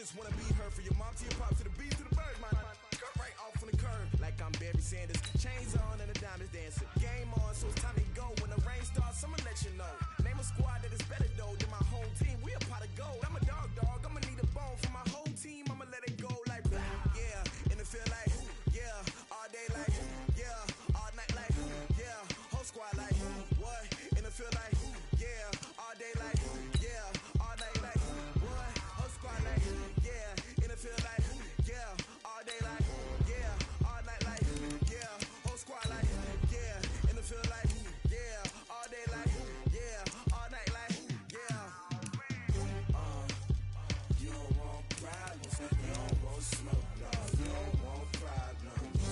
just wanna be heard. For your mom to your pop to the beat to the birds, my cut right off on the curb. Like I'm Barry Sanders, chains on and the diamonds dancing. Game on, so it's time to go. When the rain starts, I'ma let you know. Name a squad that is better though than my home team. We a pot of gold. I'm a dog, I'ma need a bone for my whole team. I'ma let it go like blah, yeah. And it feel like, yeah. All day like, yeah. All night like, yeah. Whole squad like, what? And it feel like, yeah. All day like, yeah. All night like, what? Whole squad like, yeah. And it feel like, yeah. All day like, yeah. All night like, yeah. Whole squad like, yeah. And it feel like, yeah. All day like, yeah. All night like, yeah. You don't want problems. You don't want smoke, dog. You don't want problems.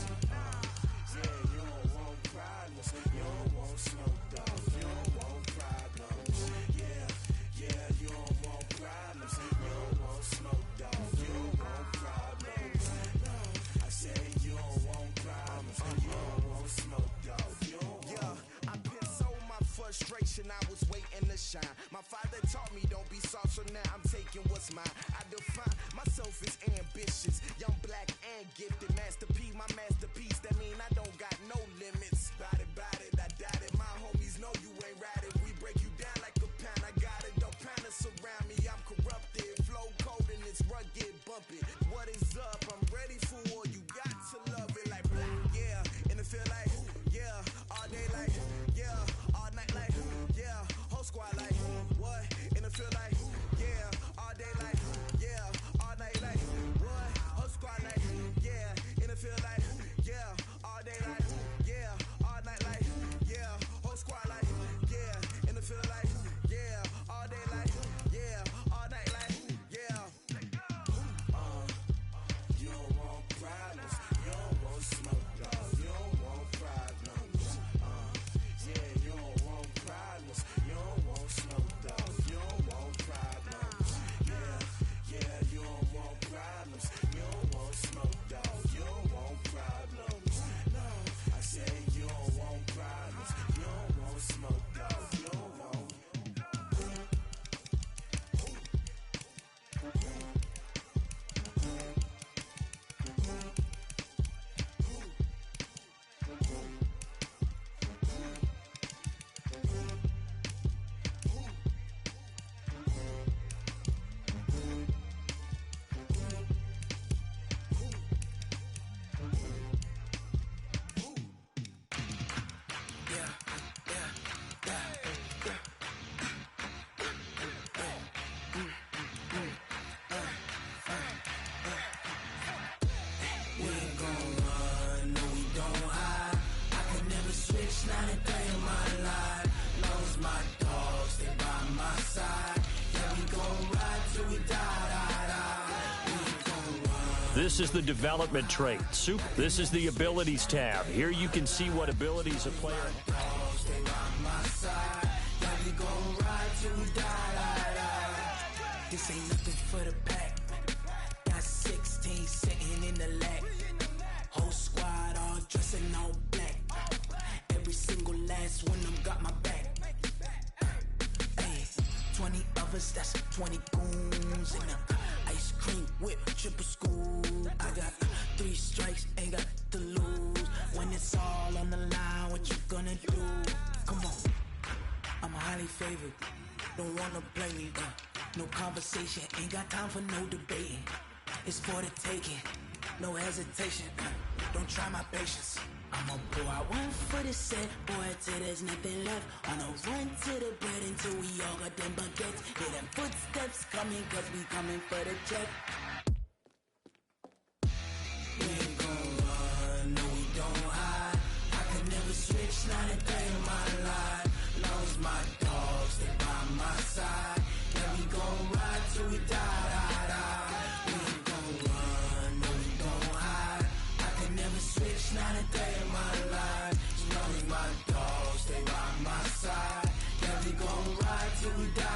Yeah, you don't want problems. You don't want smoke, dog. You don't want problems. Yeah, you don't want problems. You don't want smoke, dog. You don't want problems. No, I said you don't want problems. You don't want smoke, dog. You don't want. I put so my frustration, I was waiting to shine. My father taught me don't be soft, so now I'm taking what's mine. I define myself as ambitious, young, black, and gifted. Master P, my masterpiece. That mean I don't got no limits. Bout it, I doubt it. My homies know you ain't ride it. We break you down like a pound. I got it, don't pound us around me. I'm corrupted, flow cold and it's rugged, bump it. What is up? I'm ready for war. You got to love it like black, yeah. And it feel like, yeah. All day like, yeah. All night like, yeah. Whole squad like, what? And it feel like, yeah. All day like, yeah. All night like, what? Whole squad like, yeah. And it feel like, yeah. All day like, yeah. All night like, yeah. Whole squad like, yeah. And it feel like, yeah. All day like, yeah. All night like, yeah. You don't want problems. You don't want smoke, dog. You don't want problems. Yeah, you don't want problems. You don't want smoke, dog. You don't want problems. Yeah, you don't want problems. You don't want smoke, dog. You don't want problems. No, I said you don't want problems. You don't want smoke, dog. You don't want. This is the development trait. This is the abilities tab. Here you can see what abilities a player. This ain't nothing for the pack. Got 16 sitting in the lap. Whole squad all dressing all black. Every single last one of them got my back. Hey, 20 of us, that's 20 goons in a ice cream whip, triple school. I got 3 strikes, ain't got to lose. When it's all on the line, what you gonna do? Come on, I'm highly favored. Don't wanna play me, no conversation, ain't got time for no debating. It's for the taking, no hesitation. Don't try my patience. I'ma pull out one for the set, boy, till there's nothing left. On a run to the bed until we all got them baguettes. Hear them footsteps coming, cause we coming for the check. We ain't gon' run, no we don't hide. I could never switch, not a day in my life. Long as my dogs, they by my side. Yeah, we gon' ride till we die. We ain't gon' run, no we don't hide. I could never switch, not a day in my life. As long as my dogs, they by my side. Yeah, we gon' ride till we die.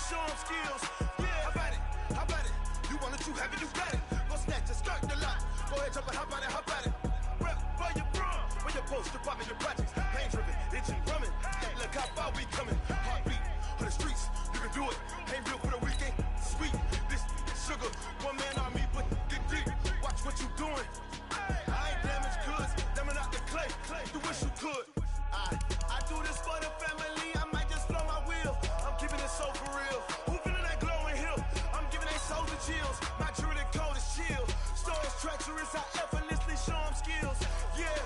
show them skills. Yeah, how about it? How about it? You want it, you have it, you got it. Go snatch it, skirt the lot. Go ahead, jump it, how about it? How about it? Rep for your brum, for your post, department, your projects. Pain driven, itching, drumming. Look how far we coming. Heartbeat for the streets, you can do it. Ain't real for the weekend. Sweet, this sugar, one man army, but get deep. Watch what you doing. I ain't damaged goods, damn out the clay. You wish you could. I do this for the family. I might just blow my wheel. I'm keeping it so for real. Who feeling that glowing hill? I'm giving they souls the chills. My jewelry the cold is chill. Stories treacherous, I effortlessly show them skills. Yeah.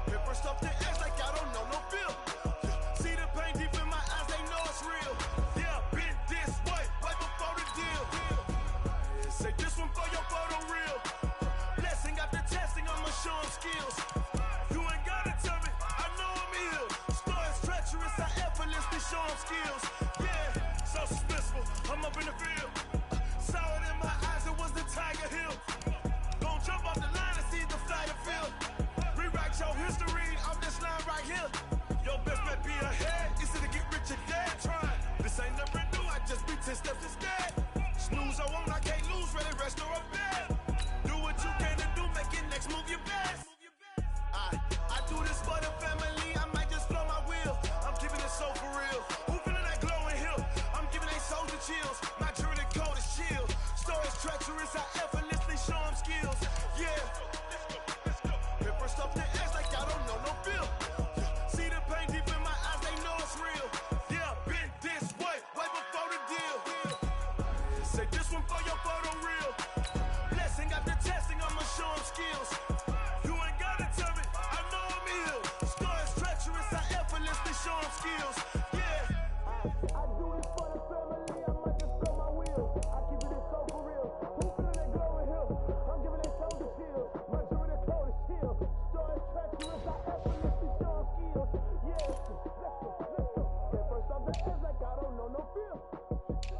Hit first off the edge like I don't know no feel. See the pain deep in my eyes, they know it's real. Yeah, been this way, way before the deal. Say this one for your photo real. Blessing after testing, I'ma show them skills. You ain't gotta tell me, I know I'm ill. Stories treacherous, I effortlessly show them skills. Yeah, so suspenseful, I'm up in the field. Saw it in my eyes, it was the Tiger Hill. Gon' jump off the line and see the flight of field. Rewrite your history off this line right here. Your best bet be ahead, easy to get rich or dead trying. This ain't never new, I just be 10 steps instead. Snooze I won't, I can't lose, ready, rest or a bed. Do what you can to do, make your next move your best. I do this for the family, I might just blow my wheel. I'm keeping it so for real. Who feeling that glowing hill? I'm giving they souls the chills. My jewelry the cold is chill. Stories treacherous, I effortlessly show them skills. Yeah. Hit first off the edge like I don't know no feel. See the pain deep in my eyes, they know it's real. Yeah, been this way, way before the deal. Say this one for your photo real. Blessing after testing, I'ma show them skills. You ain't gotta tell me, I know I'm ill. Stories treacherous, I effortlessly show them skills. Yeah. I do this for the family, I might just blow my wheel. I keep it so for real. Who feeling that glowing hill? I'm giving they soul the shield. My jewelry the cold is chill. Stories treacherous, I effortlessly show them skills. Yeah, let's go. Get first off the edge like I don't know no feel.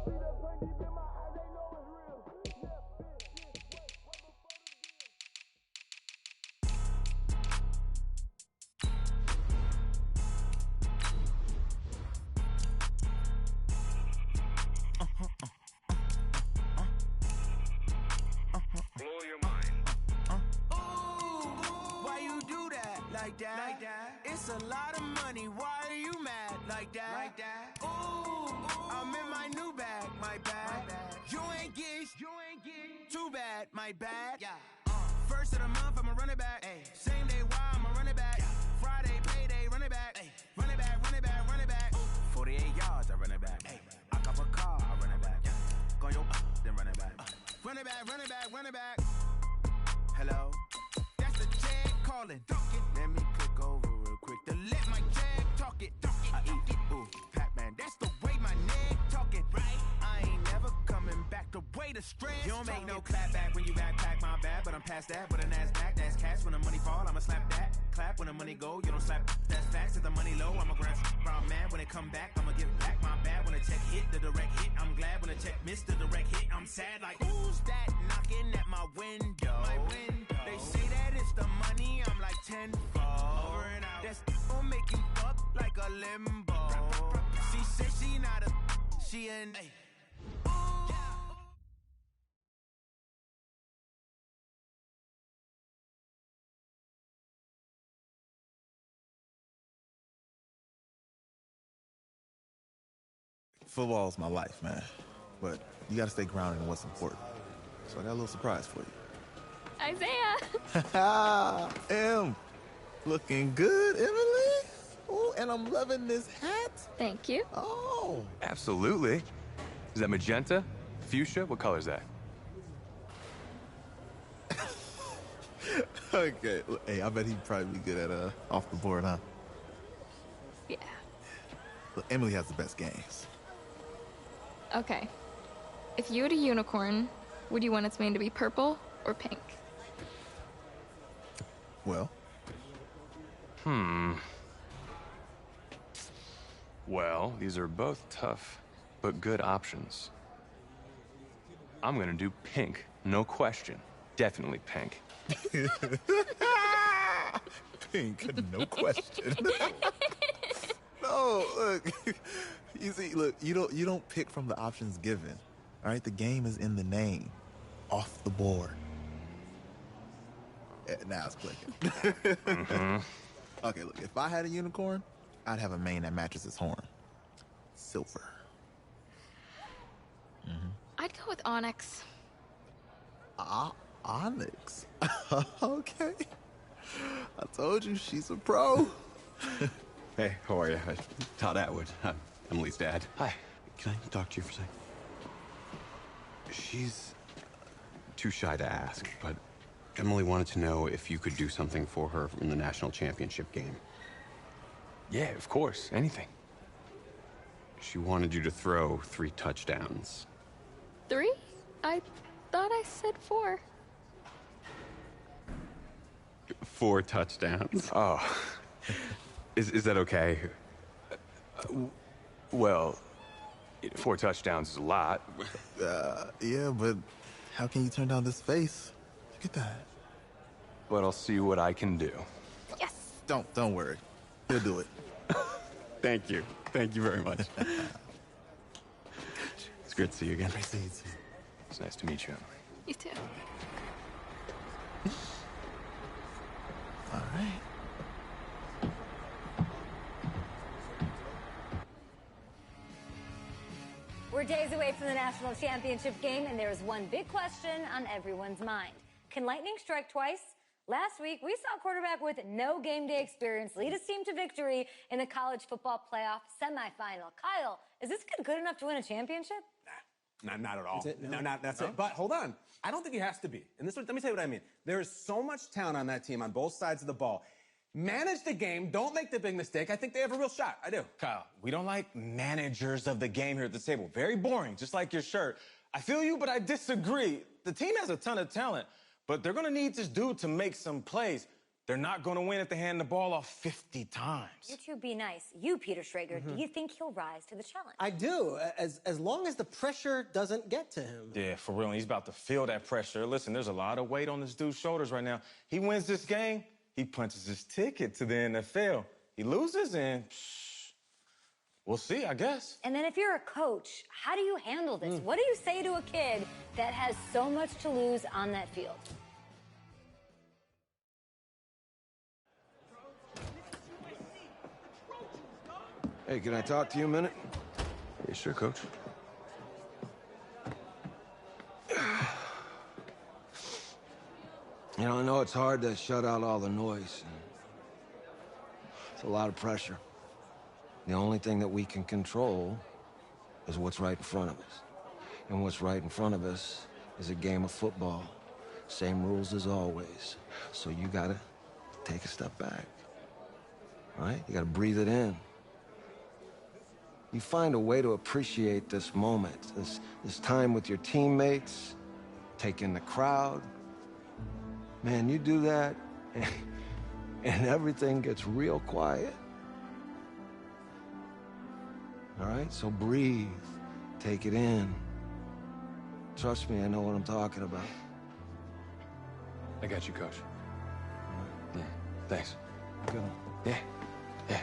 See the pain deep in my eyes, they know it's real. Yeah, Blow your mind. Why you do that? Like that? It's a lot of money. Why are you mad? Like that? Ooh, I'm in my new bag. My bad. You ain't get too bad. My bad. Yeah. First of the month, I'ma run it back. Same day, why I'ma run it back. Friday, payday, run it back. Run it back, run it back, run it back. 48 yards, I run it back. I cop a car, I run it back. Go your then run it back. Run it back, run it back, run it back. Hello? That's the jag calling. Let me click over real quick to let my jag talk it. I eat it, ooh, Pac-Man. That's the way my neck talking. Right? I ain't never coming back the way the stress. You don't make no clap back when you backpack, my bad. But I'm past that, but a NASDAQ, that's cash. When the money fall, I'ma slap that. Clap when the money go, you don't slap. That's facts. If the money low, I'ma grab brown man. When it come back, I'ma give back my bad. When the check hit, the direct hit. I'm glad when the check missed the direct hit. I'm sad like, who's that knocking at my window? They say that it's the money, I'm like tenfold. Over and out. That's gon' make you up like a limbo. She said she not a, she an. Football's my life, man. But you gotta stay grounded in what's important. So I got a little surprise for you. Isaiah! Em, looking good, Emily. Oh, and I'm loving this hat. Thank you. Oh. Absolutely. Is that magenta? Fuchsia? What color is that? Okay. Hey, I bet he'd probably be good at off the board, huh? Yeah. Look, Emily has the best games. Okay. If you had a unicorn, would you want its mane to be purple or pink? Well? Well, these are both tough, but good options. I'm gonna do pink, no question. Definitely pink. Pink, no question. No, look. You see, look, you don't pick from the options given. All right, the game is in the name, off the board. Now it's clicking. Okay, look, if I had a unicorn, I'd have a mane that matches its horn. Silver. I'd go with Onyx. Onyx. Okay. I told you she's a pro. Hey, how are you? Todd Atwood. I'm Emily's dad. Hi. Can I talk to you for a second? She's too shy to ask, but Emily wanted to know if you could do something for her in the national championship game. Yeah, of course. Anything. She wanted you to throw 3 touchdowns. 3? I thought I said 4. 4 touchdowns. Oh. Is that okay? Well, 4 touchdowns is a lot. Yeah, but how can you turn down this face? Look at that. But I'll see what I can do. Yes. Don't worry. He'll do it. Thank you. Thank you very much. It's great to see you again. Great to see you too. It's nice to meet you, Emily. You too. All right. We're days away from the national championship game, and there is one big question on everyone's mind. Can lightning strike twice? Last week, we saw a quarterback with no game day experience lead his team to victory in the college football playoff semifinal. Kyle, is this kid good enough to win a championship? Not at all. That's it? No, that's it. But hold on. I don't think he has to be. And let me tell you what I mean. There is so much talent on that team on both sides of the ball. Manage the game. Don't make the big mistake. I think they have a real shot. I do. Kyle, we don't like managers of the game here at the table. Very boring, just like your shirt. I feel you, but I disagree. The team has a ton of talent, but they're going to need this dude to make some plays. They're not going to win if they hand the ball off 50 times. You two be nice. You, Peter Schrager, do you think he'll rise to the challenge? I do, as long as the pressure doesn't get to him. Yeah, for real. He's about to feel that pressure. Listen, there's a lot of weight on this dude's shoulders right now. He wins this game, he punches his ticket to the NFL. He loses, and we'll see, I guess. And then if you're a coach, how do you handle this? What do you say to a kid that has so much to lose on that field? Hey, can I talk to you a minute? Yeah, sure, Coach. You know, I know it's hard to shut out all the noise. It's a lot of pressure. The only thing that we can control is what's right in front of us. And what's right in front of us is a game of football. Same rules as always. So you gotta take a step back. All right? You gotta breathe it in. You find a way to appreciate this moment, this time with your teammates, take in the crowd. Man, you do that, and everything gets real quiet. All right? So breathe. Take it in. Trust me, I know what I'm talking about. I got you, Coach. Yeah, thanks. Go. Yeah, yeah.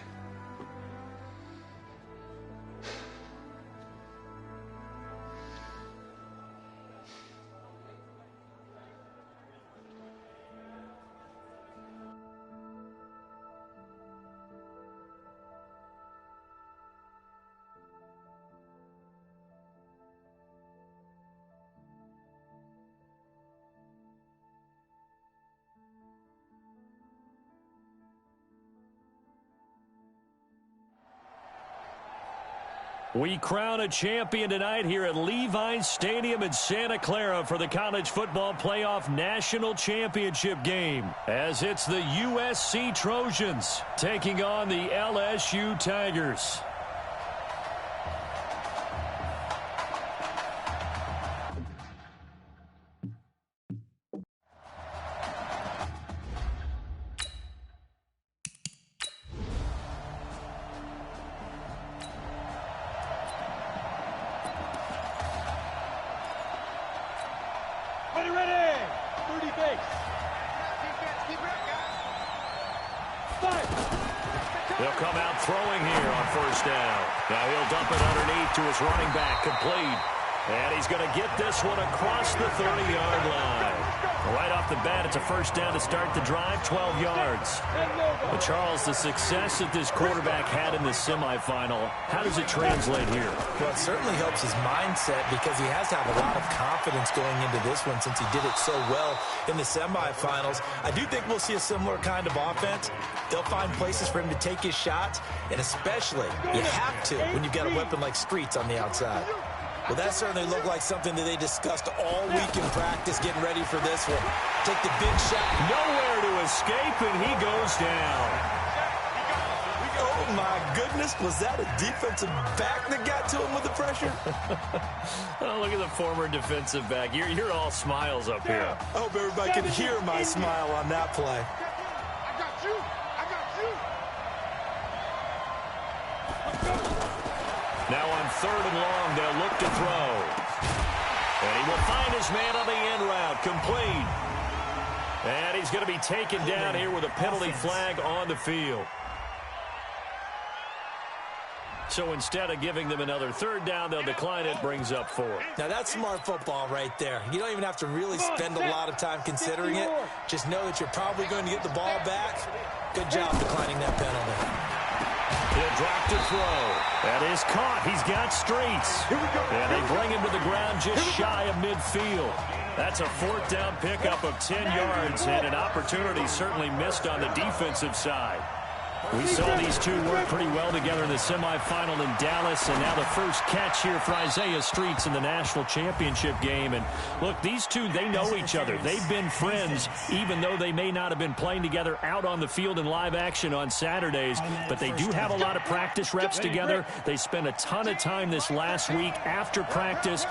We crown a champion tonight here at Levi's Stadium in Santa Clara for the College Football Playoff National Championship game, as it's the USC Trojans taking on the LSU Tigers. They'll come out throwing here on first down. Now he'll dump it underneath to his running back, complete. And he's going to get this one across the 30-yard line. Right off the bat, it's a first down to start the drive, 12 yards. But Charles, the success that this quarterback had in the semifinal, how does it translate here? Well, it certainly helps his mindset because he has to have a lot of confidence going into this one since he did it so well in the semifinals. I do think we'll see a similar kind of offense. They'll find places for him to take his shots, and especially, you have to when you've got a weapon like Streets on the outside. Well, that certainly looked like something that they discussed all week in practice, getting ready for this one. Take the big shot. Nowhere to escape, and he goes down. Oh, my goodness. Was that a defensive back that got to him with the pressure? Oh, look at the former defensive back. You're all smiles up here. I hope everybody can hear my smile on that play. I got you. I got you. Now on 3rd and long, they'll look to throw. And he will find his man on the end route, complete. And he's going to be taken down here with a penalty flag on the field. So instead of giving them another 3rd down, they'll decline it, brings up 4. Now that's smart football right there. You don't even have to really spend a lot of time considering it. Just know that you're probably going to get the ball back. Good job declining that penalty. He'll drop to throw. That is caught. He's got Streets. And they bring him to the ground just shy of midfield. That's a 4th down pickup of 10 yards and an opportunity certainly missed on the defensive side. We saw these two work pretty well together in the semifinal in Dallas, and now the first catch here for Isaiah Streets in the national championship game. And look, these two, they know each other. They've been friends, even though they may not have been playing together out on the field in live action on Saturdays, but they do have a lot of practice reps together. They spent a ton of time this last week after practice.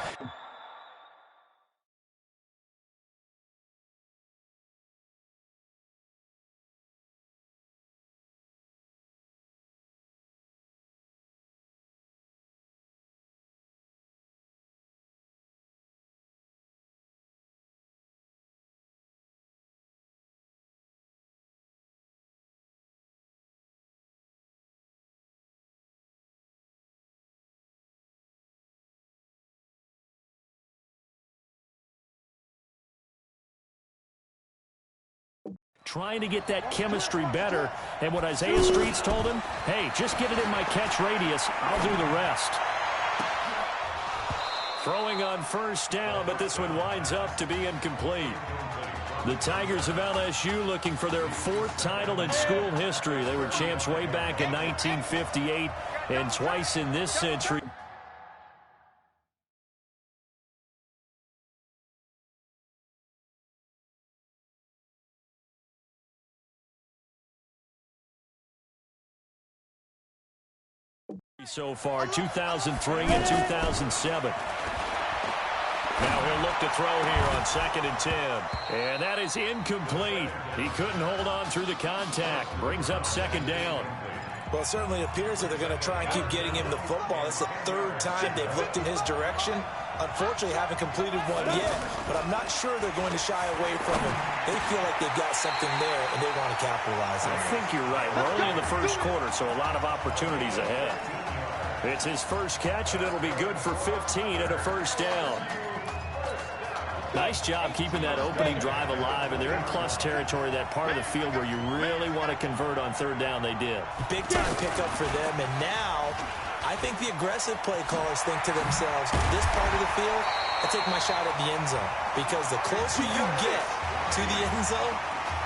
Trying to get that chemistry better. And what Isaiah Streets told him, hey, just get it in my catch radius. I'll do the rest. Throwing on 1st down, but this one winds up to be incomplete. The Tigers of LSU looking for their 4th title in school history. They were champs way back in 1958 and twice in this century. So far, 2003 and 2007. Now he'll look to throw here on 2nd and 10. And that is incomplete. He couldn't hold on through the contact. Brings up 2nd down. Well, it certainly appears that they're going to try and keep getting him the football. It's the 3rd time they've looked in his direction. Unfortunately, haven't completed one yet, but I'm not sure they're going to shy away from him. They feel like they've got something there, and they want to capitalize on it. I think you're right. We're only in the 1st quarter, so a lot of opportunities ahead. It's his first catch, and it'll be good for 15 and a 1st down. Nice job keeping that opening drive alive, and they're in plus territory, that part of the field where you really want to convert on 3rd down. They did. Big-time pickup for them, and now I think the aggressive play callers think to themselves, this part of the field, I take my shot at the end zone, because the closer you get to the end zone,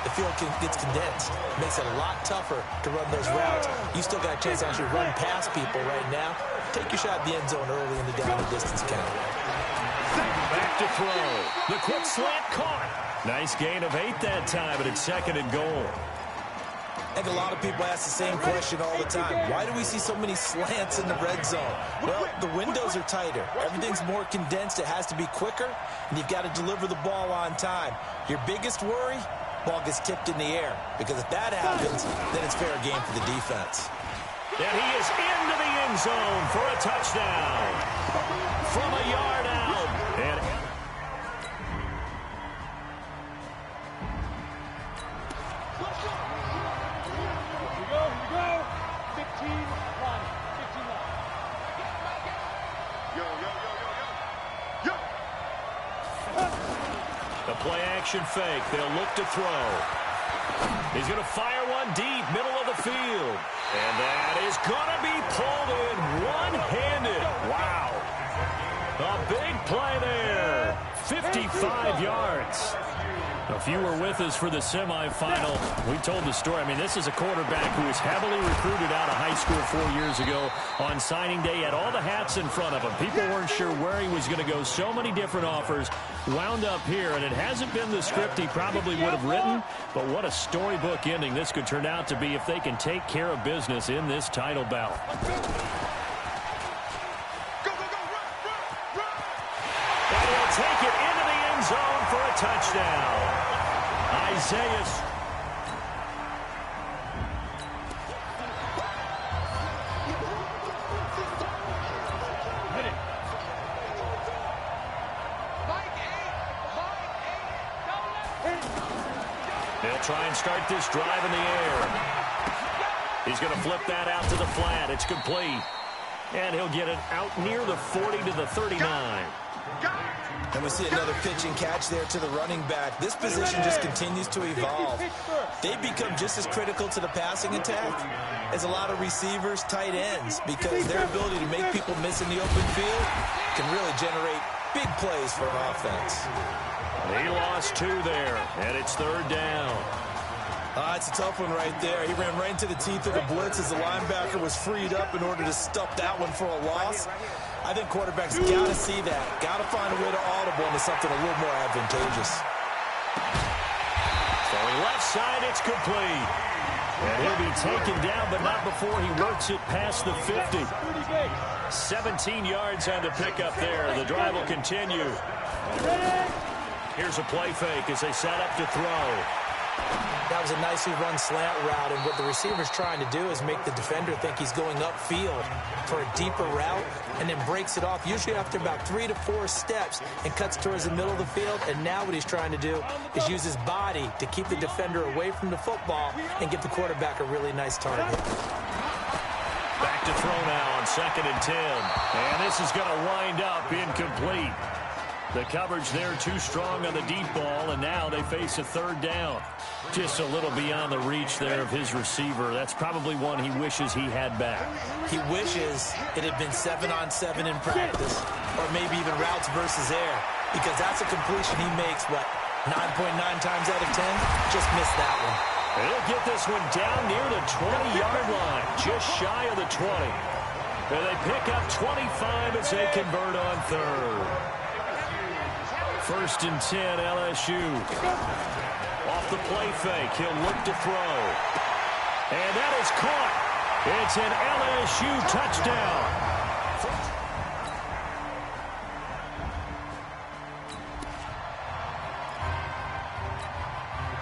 the field gets condensed. It makes it a lot tougher to run those routes. You still got a chance to actually run past people right now. Take your shot at the end zone early in the down and distance count. Back to throw. The quick slant caught. Nice gain of 8 that time, but it's 2nd and goal. I think a lot of people ask the same question all the time. Why do we see so many slants in the red zone? Well, the windows are tighter. Everything's more condensed. It has to be quicker, and you've got to deliver the ball on time. Your biggest worry? Ball gets tipped in the air, because if that happens, then it's fair game for the defense. And he is into the end zone for a touchdown from a yard out. And Here we go. 15 line. 15 line. play-action fake. They'll look to throw. He's going to fire one deep, middle of the field. And that is going to be pulled in one-handed. Wow. A big play there. 55 yards. If you were with us for the semifinal, we told the story. I mean, this is a quarterback who was heavily recruited out of high school 4 years ago. On signing day, had all the hats in front of him. People weren't sure where he was going to go. So many different offers. Wound up here, and it hasn't been the script he probably would have written. But what a storybook ending this could turn out to be if they can take care of business in this title bout. And he'll take it into the end zone for a touchdown. Isaiah. They'll try and start this drive in the air. He's going to flip that out to the flat. It's complete. And he'll get it out near the 40 to the 39. And we see another pitch and catch there to the running back. This position just continues to evolve. They become just as critical to the passing attack as a lot of receivers, tight ends, because their ability to make people miss in the open field can really generate big plays for an offense. He lost 2 there, and it's 3rd down. It's a tough one right there. He ran right into the teeth of the blitz as the linebacker was freed up in order to stuff that one for a loss. I think quarterbacks got to see that. Got to find a way to audible into something a little more advantageous. Throwing left side, it's complete. And he'll be taken down, but not before he works it past the 50. 17 yards on the pickup there. The drive will continue. Here's a play fake as they set up to throw. That was a nicely run slant route, and what the receiver's trying to do is make the defender think he's going upfield for a deeper route, and then breaks it off, usually after about 3 to 4 steps, and cuts towards the middle of the field. And now what he's trying to do is use his body to keep the defender away from the football and get the quarterback a really nice target. Back to throw now on 2nd and 10. And this is going to wind up incomplete. The coverage there too strong on the deep ball, and now they face a 3rd down. Just a little beyond the reach there of his receiver. That's probably one he wishes he had back. He wishes it had been 7-on-7 in practice, or maybe even routes versus air, because that's a completion he makes, 9.9 times out of 10? Just missed that one. He'll get this one down near the 20-yard line, just shy of the 20. And they pick up 25 as they convert on 3rd. 1st and 10, LSU. Off the play fake, he'll look to throw. And that is caught. It's an LSU touchdown.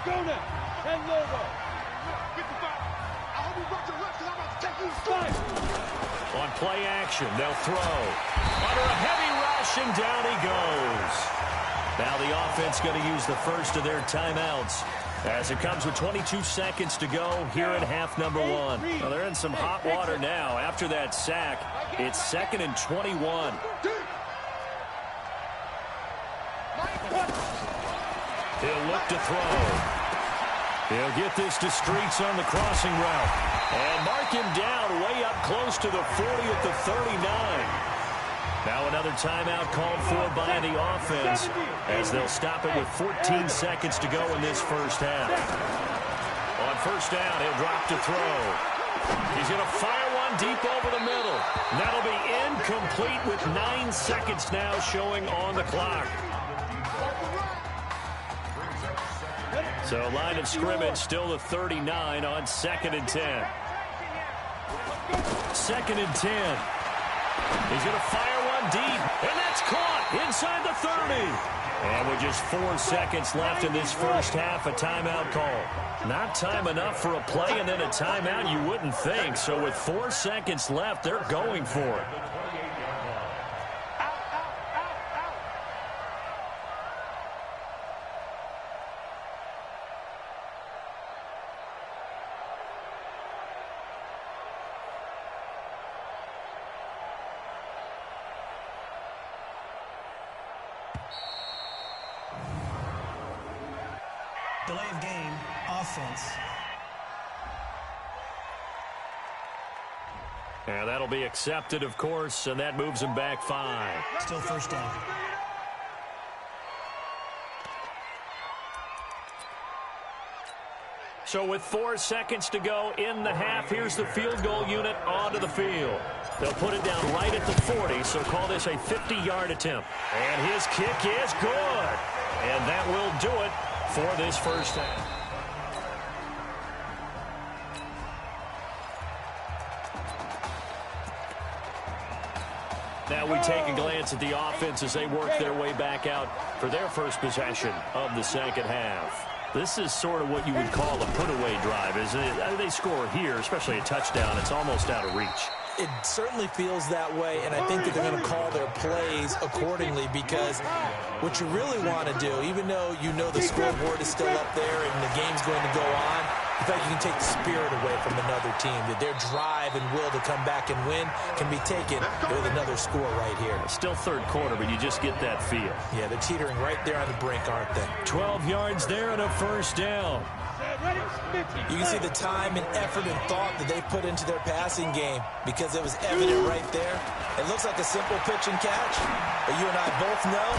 Go now, and Lobo. 55. I hope you brought your left, because I'm about to take you straight. On play action, they'll throw. Under a heavy rush, and down he goes. Now the offense going to use the first of their timeouts as it comes with 22 seconds to go here at half number 1. Well, they're in some hot water now. After that sack, it's 2nd and 21. He'll look to throw. He'll get this to Streets on the crossing route. And mark him down way up close to the 40 at the 39. Now another timeout called for by the offense as they'll stop it with 14 seconds to go in this first half. On 1st down, he'll drop to throw. He's going to fire one deep over the middle. That'll be incomplete with 9 seconds now showing on the clock. So line of scrimmage still the 39 on 2nd and 10. 2nd and 10. He's going to fire one deep, and that's caught inside the 30. And with just 4 seconds left in this first half, a timeout call. Not time enough for a play and then a timeout, you wouldn't think. So with 4 seconds left, they're going for it. Delay of game, offense. And that'll be accepted, of course, and that moves him back 5. Still first down. So with 4 seconds to go in the half, here's the field goal unit onto the field. They'll put it down right at the 40, so call this a 50-yard attempt. And his kick is good. And that will do it for this first half. Now we take a glance at the offense as they work their way back out for their first possession of the second half. This is sort of what you would call a put-away drive, isn't it? They score here, especially a touchdown. It's almost out of reach. It certainly feels that way, and I think that they're going to call their plays accordingly because what you really want to do, even though you know the scoreboard is still up there and the game's going to go on, in fact, you can take the spirit away from another team, that their drive and will to come back and win can be taken with another score right here. Still third quarter, but you just get that feel. Yeah, they're teetering right there on the brink, aren't they? 12 yards there and a first down. You can see the time and effort and thought that they put into their passing game because it was evident right there. It looks like a simple pitch and catch, but you and I both know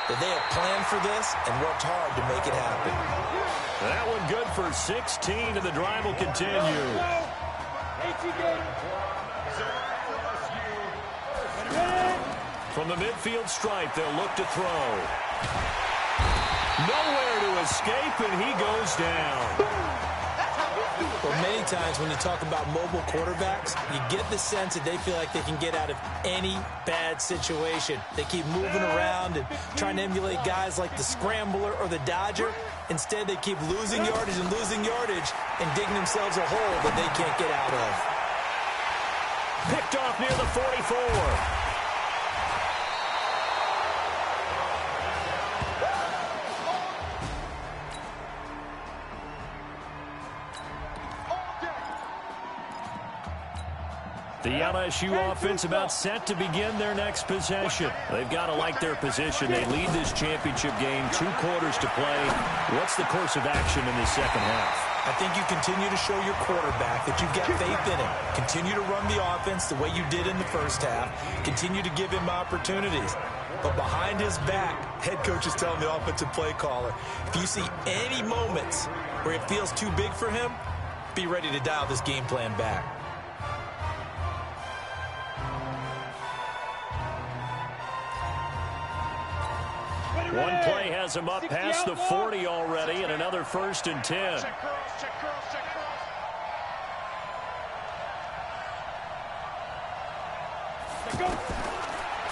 that they have planned for this and worked hard to make it happen. That one good for 16, and the drive will continue. From the midfield stripe, they'll look to throw. Nowhere to escape, and he goes down. Well, many times when you talk about mobile quarterbacks, you get the sense that they feel like they can get out of any bad situation. They keep moving around and trying to emulate guys like the Scrambler or the Dodger. Instead, they keep losing yardage and digging themselves a hole that they can't get out of. Picked off near the 44. The LSU offense about set to begin their next possession. They've got to like their position. They lead this championship game, 2 quarters to play. What's the course of action in this second half? I think you continue to show your quarterback that you've got faith in him. Continue to run the offense the way you did in the first half. Continue to give him opportunities. But behind his back, head coach is telling the offensive play caller, if you see any moments where it feels too big for him, be ready to dial this game plan back. One play has him up past the 40 already, and another 1st and 10.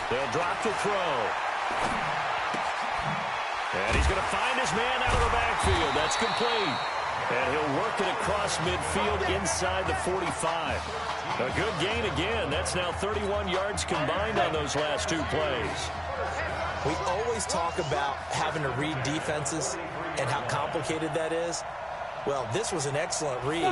They'll drop to throw. And he's going to find his man out of the backfield. That's complete. And he'll work it across midfield inside the 45. A good gain again. That's now 31 yards combined on those last 2 plays. We always talk about having to read defenses and how complicated that is. Well, this was an excellent read.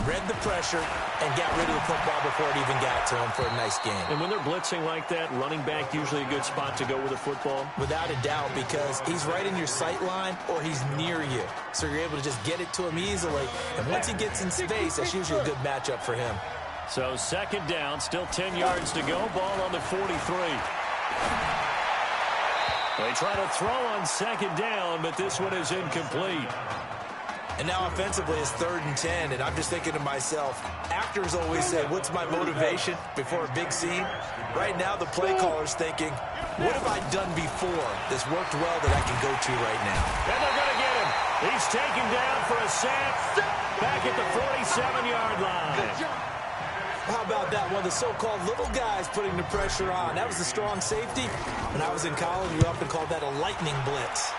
Read the pressure and got rid of the football before it even got to him for a nice game. And when they're blitzing like that, running back usually a good spot to go with the football? Without a doubt, because he's right in your sight line or he's near you. So you're able to just get it to him easily. And once he gets in space, that's usually a good matchup for him. So 2nd down, still 10 yards to go. Ball on the 43. They try to throw on 2nd down, but this one is incomplete. And now offensively it's 3rd and 10, and I'm just thinking to myself, actors always say, what's my motivation before a big scene? Right now the play caller's thinking, what have I done before that's worked well that I can go to right now? And they're going to get him. He's taken down for a sack back at the 47-yard line. How about that one? The so-called little guys putting the pressure on. That was the strong safety. When I was in college, we often called that a lightning blitz.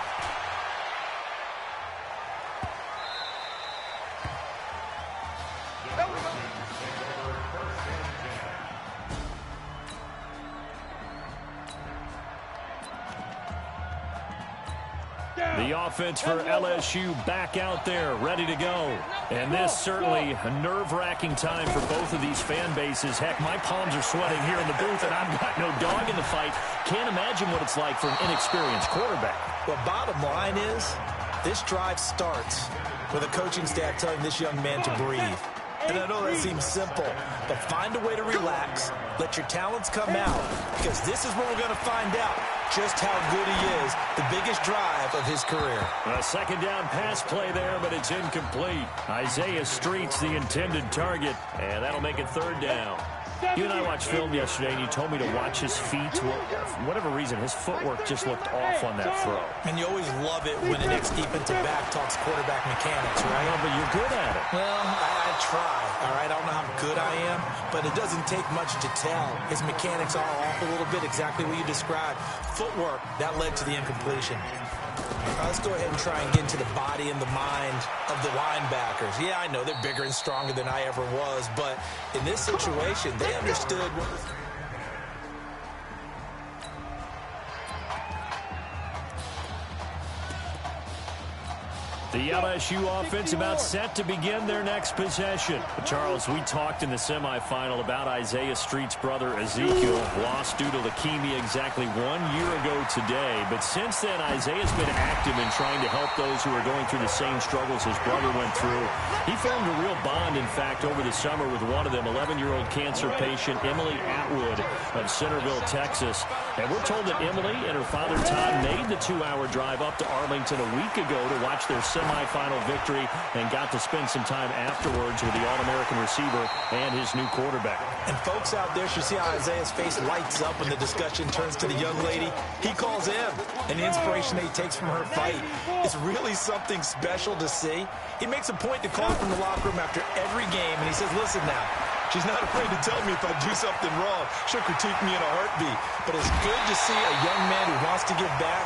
The offense for LSU back out there, ready to go. And this certainly a nerve-wracking time for both of these fan bases. Heck, my palms are sweating here in the booth, and I've got no dog in the fight. Can't imagine what it's like for an inexperienced quarterback. Well, bottom line is, This drive starts with a coaching staff telling this young man to breathe. And I know that seems simple, but find a way to relax, let your talents come out, because this is where we're going to find out just how good he is, the biggest drive of his career. A second down pass play there, but it's incomplete. Isaiah Street's the intended target, and that'll make it third down. You and I watched film yesterday, and you told me to watch his feet. For whatever reason, his footwork just looked off on that throw. And you always love it when an ex-defensive back talks quarterback mechanics, right? No, but you're good at it. Well, I try, all right? I don't know how good I am, but it doesn't take much to tell. His mechanics are off a little bit, exactly what you described. Footwork, that led to the incompletion. Let's go ahead and try and get into the body and the mind of the linebackers. Yeah, I know they're bigger and stronger than I ever was, but in this situation, they understood what was... The LSU offense about set to begin their next possession. Charles, we talked in the semifinal about Isaiah Street's brother Ezekiel, lost due to leukemia exactly 1 year ago today. But since then, Isaiah's been active in trying to help those who are going through the same struggles his brother went through. He formed a real bond, in fact, over the summer with one of them, 11-year-old cancer patient Emily Atwood of Centerville, Texas. And we're told that Emily and her father Todd made the 2-hour drive up to Arlington a week ago to watch their semifinal victory and got to spend some time afterwards with the All-American receiver and his new quarterback. And folks out there should see how Isaiah's face lights up when the discussion turns to the young lady. He calls in, and the inspiration that he takes from her fight is really something special to see. He makes a point to call from the locker room after every game, and he says, listen now, she's not afraid to tell me if I do something wrong. She'll critique me in a heartbeat. But it's good to see a young man who wants to give back,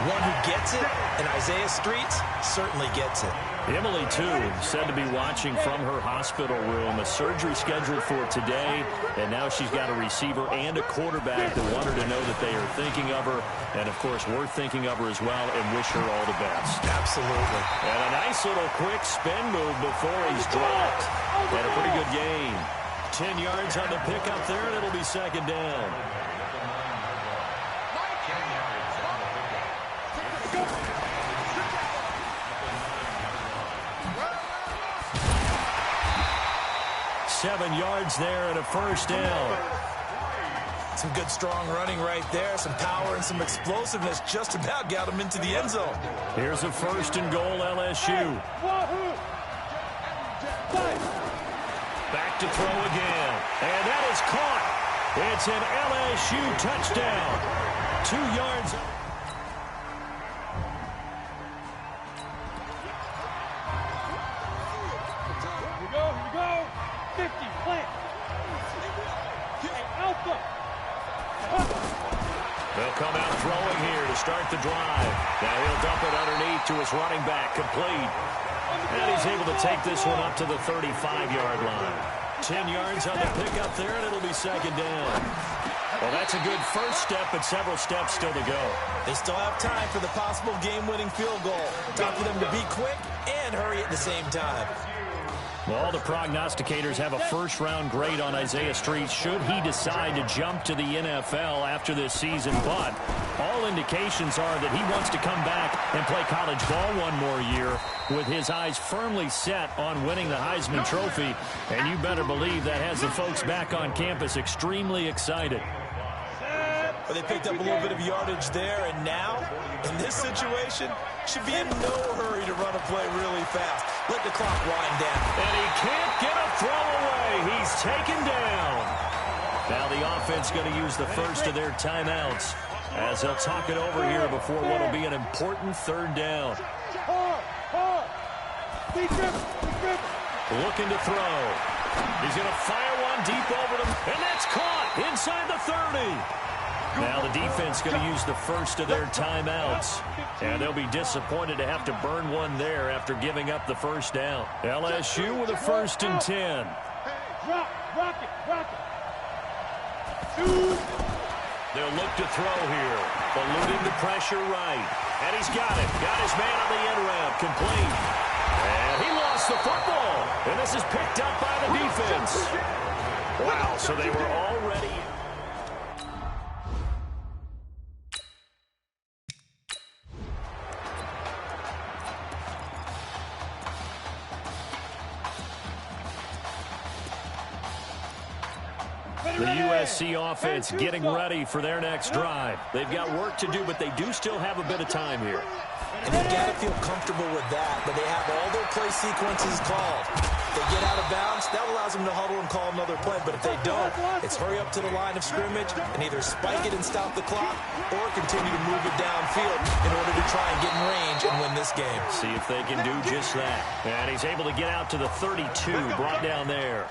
one who gets it, and Isaiah Streets certainly gets it. Emily, too, said to be watching from her hospital room. A surgery scheduled for today, and now she's got a receiver and a quarterback that want her to know that they are thinking of her, and, of course, we're thinking of her as well and wish her all the best. Absolutely. And a nice little quick spin move before he's dropped. And a pretty good gain. 10 yards on the pickup there, and it'll be second down. Seven yards there and a first down. Some good, strong running right there. Some power and some explosiveness just about got him into the end zone. Here's a first and goal, LSU. Back to throw again. And that is caught. It's an LSU touchdown. 2 yards. They'll come out throwing here to start the drive. Now he'll dump it underneath to his running back, complete. And he's able to take this one up to the 35-yard line. 10 yards on the pickup there, and it'll be second down. Well, that's a good first step, but several steps still to go. They still have time for the possible game-winning field goal. Time for them to be quick and hurry at the same time. Well, all the prognosticators have a first-round grade on Isaiah Streets should he decide to jump to the NFL after this season. But all indications are that he wants to come back and play college ball one more year with his eyes firmly set on winning the Heisman Trophy. And you better believe that has the folks back on campus extremely excited. Well, they picked up a little bit of yardage there, and now, in this situation, should be in no hurry to run a play really fast. Let the clock wind down. And he can't get a throw away. He's taken down. Now the offense going to use the first of their timeouts as they'll talk it over here before what will be an important third down. Looking to throw. He's going to fire one deep over them, and that's caught inside the 30. Now the defense going to use the first of their timeouts. And they'll be disappointed to have to burn one there after giving up the first down. LSU with a 1st and 10. Rock it. They'll look to throw here. Eluding the pressure right. And he's got it. Got his man on the end route. Complete. And he lost the football. And this is picked up by the defense. Wow, so they were already... The USC offense getting ready for their next drive. They've got work to do, but they do still have a bit of time here. And they've got to feel comfortable with that, but they have all their play sequences called. They get out of bounds, that allows them to huddle and call another play. But if they don't, it's hurry up to the line of scrimmage and either spike it and stop the clock or continue to move it downfield in order to try and get in range and win this game. See if they can do just that. And he's able to get out to the 32, brought down there.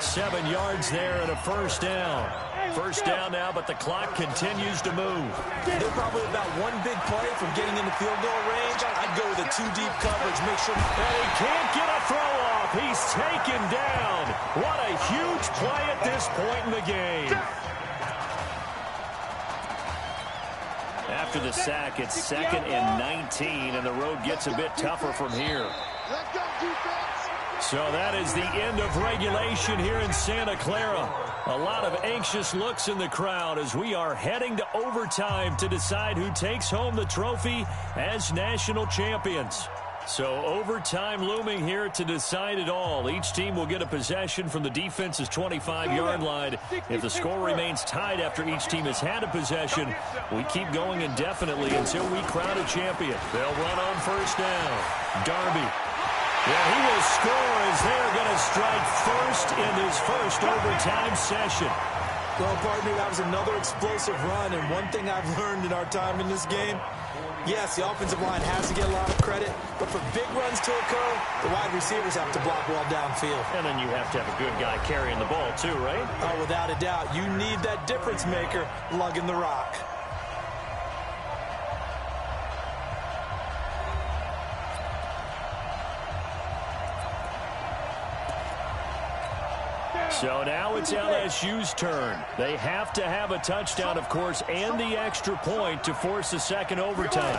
7 yards there and a first down. First down now, but the clock continues to move. They're probably about one big play from getting into field goal range. I'd go with a 2-deep coverage. Make sure. And he can't get a throw off. He's taken down. What a huge play at this point in the game. After the sack, it's 2nd and 19, and the road gets a bit tougher from here. So that is the end of regulation here in Santa Clara. A lot of anxious looks in the crowd as we are heading to overtime to decide who takes home the trophy as national champions. So overtime looming here to decide it all. Each team will get a possession from the defense's 25-yard line. If the score remains tied after each team has had a possession, we keep going indefinitely until we crown a champion. They'll run on first down. Darby. Yeah, he will score as they're going to strike first in this first overtime session. Well, partner, that was another explosive run, and one thing I've learned in our time in this game, yes, the offensive line has to get a lot of credit, but for big runs to occur, the wide receivers have to block well downfield. And then you have to have a good guy carrying the ball too, right? Oh, without a doubt. You need that difference maker lugging the rock. So now it's LSU's turn. They have to have a touchdown, of course, and the extra point to force a second overtime.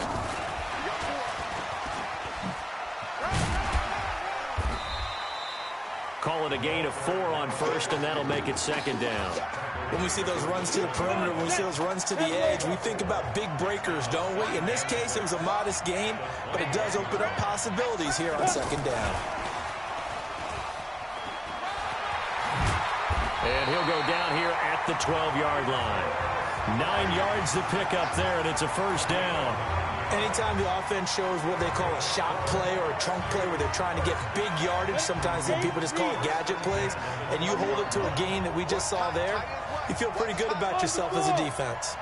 Call it a gain of 4 on first, and that'll make it 2nd down. When we see those runs to the perimeter, when we see those runs to the edge, we think about big breakers, don't we? In this case, it was a modest gain, but it does open up possibilities here on 2nd down. And he'll go down here at the 12-yard line. 9 yards to pick up there, and it's a first down. Anytime the offense shows what they call a shot play or a chunk play where they're trying to get big yardage, sometimes people just call it gadget plays, and you hold it to a gain that we just saw there, you feel pretty good about yourself as a defense.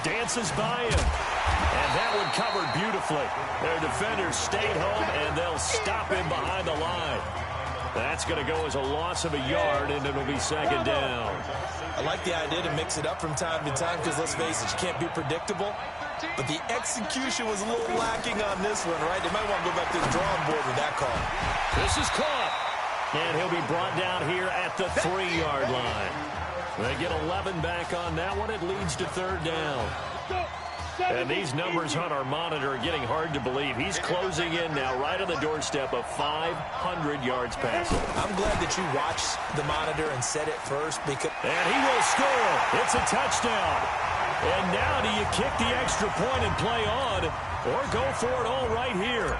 Dances by him. And that one covered beautifully. Their defenders stayed home, and they'll stop him behind the line. That's going to go as a loss of a yard, and it'll be 2nd down. I like the idea to mix it up from time to time because, let's face it, you can't be predictable. But the execution was a little lacking on this one, right? They might want to go back to the drawing board with that call. This is caught. And he'll be brought down here at the 3-yard line. They get 11 back on that one. It leads to 3rd down. And these numbers on our monitor are getting hard to believe. He's closing in now right on the doorstep of 500 yards passing. I'm glad that you watched the monitor and said it first because... And he will score. It's a touchdown. And now do you kick the extra point and play on or go for it all right here?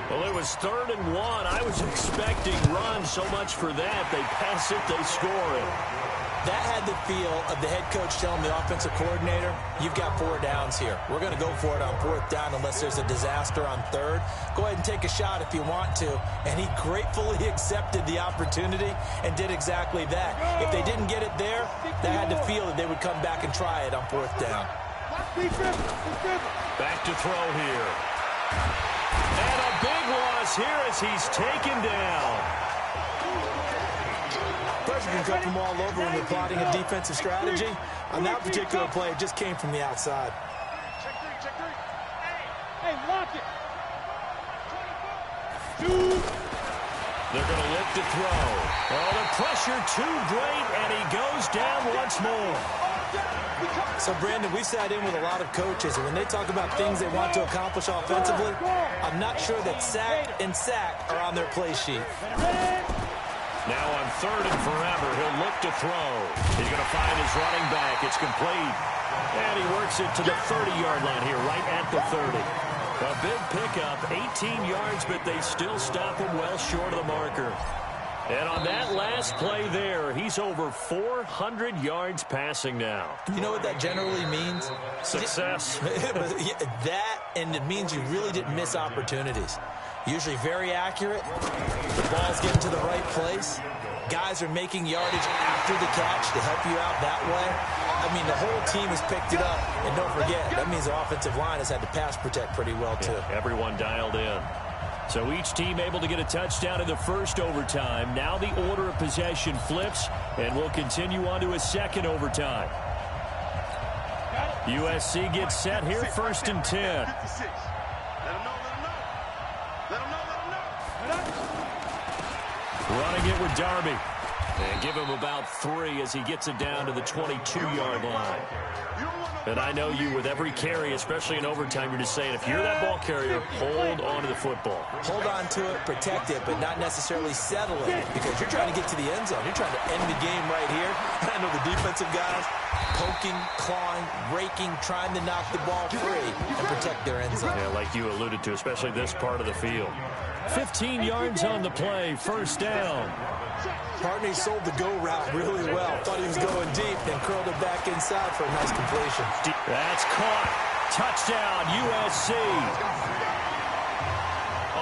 Well, it was 3rd and 1. I was expecting run so much for that. They pass it, they score it. That had the feel of the head coach telling the offensive coordinator, you've got 4 downs here. We're going to go for it on 4th down unless there's a disaster on 3rd. Go ahead and take a shot if you want to. And he gratefully accepted the opportunity and did exactly that. If they didn't get it there, they had to feel that they would come back and try it on 4th down. Back to throw here. And a big loss here as he's taken down. Pressure can come from all over when you're plotting a defensive strategy. On that particular play, it just came from the outside. Hey, lock it. They're going to look to throw. Oh, the pressure too great, and he goes down once more. So, Brandon, we sat in with a lot of coaches, and when they talk about things they want to accomplish offensively, I'm not sure that sack and sack are on their play sheet. Now on 3rd and forever, he'll look to throw. He's going to find his running back. It's complete. And he works it to the 30-yard line here, right at the 30. A big pickup, 18 yards, but they still stop him well short of the marker. And on that last play there, he's over 400 yards passing now. You know what that generally means? Success. That, and it means you really didn't miss opportunities. Usually very accurate. The ball's getting to the right place. Guys are making yardage after the catch to help you out that way. I mean, the whole team has picked it up. And don't forget, that means the offensive line has had to pass protect pretty well, too. Yeah, everyone dialed in. So each team able to get a touchdown in the first overtime. Now the order of possession flips, and we'll continue on to a second overtime. USC gets set here, 1st and 10. Running it with Darby. And give him about 3 as he gets it down to the 22-yard line. And I know you, with every carry, especially in overtime, you're just saying, if you're that ball carrier, hold on to the football. Hold on to it, protect it, but not necessarily settle it, because you're trying to get to the end zone. You're trying to end the game right here. I know the defensive guys poking, clawing, raking, trying to knock the ball free and protect their end zone. Yeah, like you alluded to, especially this part of the field. 15 yards on the play, 1st down. Partney sold the go route really well. Thought he was going deep, then curled it back inside for a nice completion. That's caught. Touchdown, USC.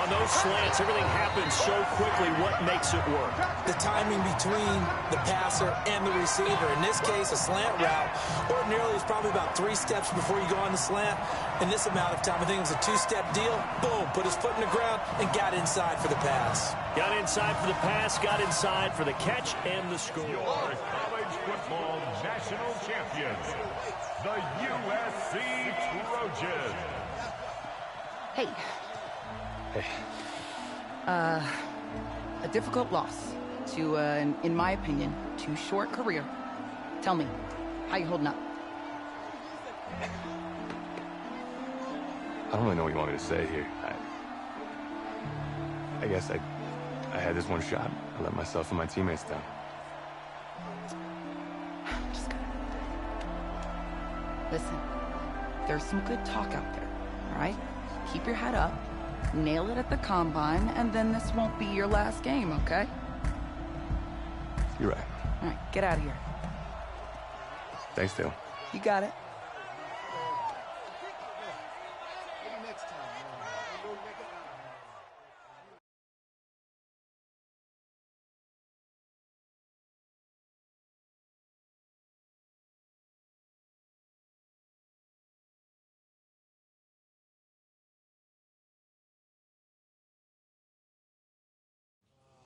On those slants, everything happens so quickly. What makes it work? The timing between the passer and the receiver. In this case, a slant route. Ordinarily, it's probably about 3 steps before you go on the slant. In this amount of time, I think it was a 2-step deal. Boom, put his foot in the ground and got inside for the pass. Got inside for the pass, got inside for the catch and the score. Your college football national champions, the USC Trojans. Hey. Hey. A difficult loss to, in my opinion, too short career. Tell me, how you holding up? I don't really know what you want me to say here. I guess I had this one shot. I let myself and my teammates down. Listen, there's some good talk out there, all right? Keep your head up, nail it at the combine, and then this won't be your last game, okay? You're right. All right, get out of here. Thanks, Phil. You got it.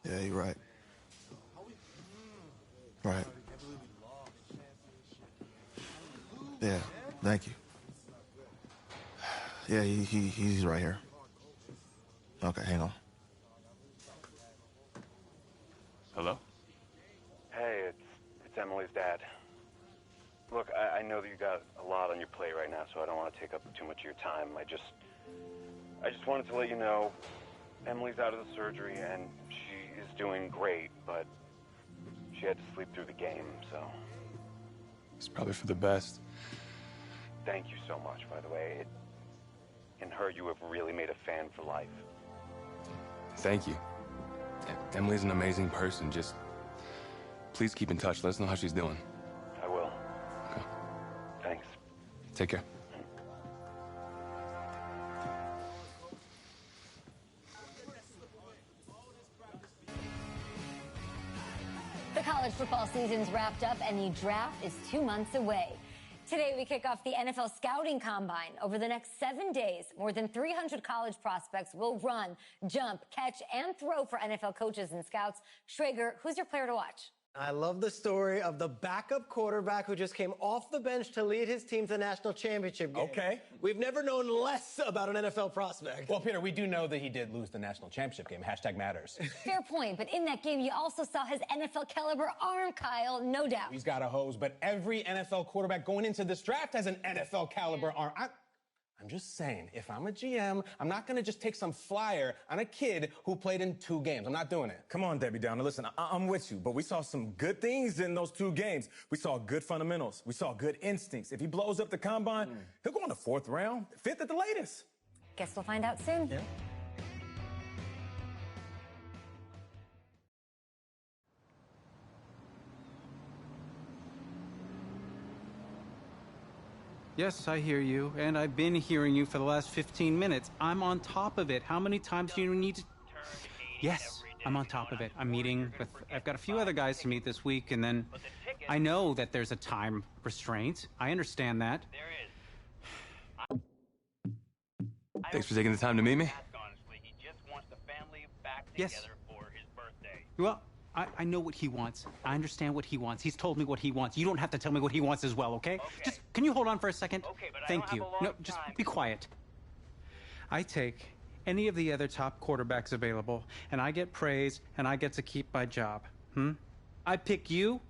Yeah, you're right. Right. Yeah, thank you. Yeah, he's right here. Okay, hang on. Hello? Hey, it's Emily's dad. Look, I know that you got a lot on your plate right now, so I don't want to take up too much of your time. I just wanted to let you know Emily's out of the surgery and she is doing great, but she had to sleep through the game, so. It's probably for the best. Thank you so much, by the way. In her, you have really made a fan for life. Thank you. Emily's an amazing person. Just please keep in touch. Let us know how she's doing. I will. Okay. Thanks. Take care. The college football season's wrapped up and the draft is 2 months away. Today, we kick off the NFL Scouting Combine. Over the next 7 days, more than 300 college prospects will run, jump, catch, and throw for NFL coaches and scouts. Schrager, who's your player to watch? I love the story of the backup quarterback who just came off the bench to lead his team to the national championship game. Okay. We've never known less about an NFL prospect. Well, Peter, we do know that he did lose the national championship game. #matters. Fair point, but in that game, you also saw his NFL caliber arm, Kyle, no doubt. He's got a hose, but every NFL quarterback going into this draft has an NFL caliber arm. I'm just saying, if I'm a GM, I'm not going to just take some flyer on a kid who played in 2 games. I'm not doing it. Come on, Debbie Downer. Listen, I'm with you, but we saw some good things in those 2 games. We saw good fundamentals. We saw good instincts. If he blows up the combine, he'll go in the 4th round, 5th at the latest. Guess we'll find out soon. Yeah. Yes, I hear you, and I've been hearing you for the last 15 minutes. I'm on top of it. How many times do you need to... Yes, I'm on top of it. I'm meeting with... I've got a few other guys to meet this week, and then I know that there's a time restraint. I understand that. Thanks for taking the time to meet me. Yes. Well, I know what he wants. I understand what he wants. He's told me what he wants. You don't have to tell me what he wants as well, okay? Just, can you hold on for a second? Okay, but Thank you. No, just be quiet. I take any of the other top quarterbacks available, and I get praise, and I get to keep my job. I pick you,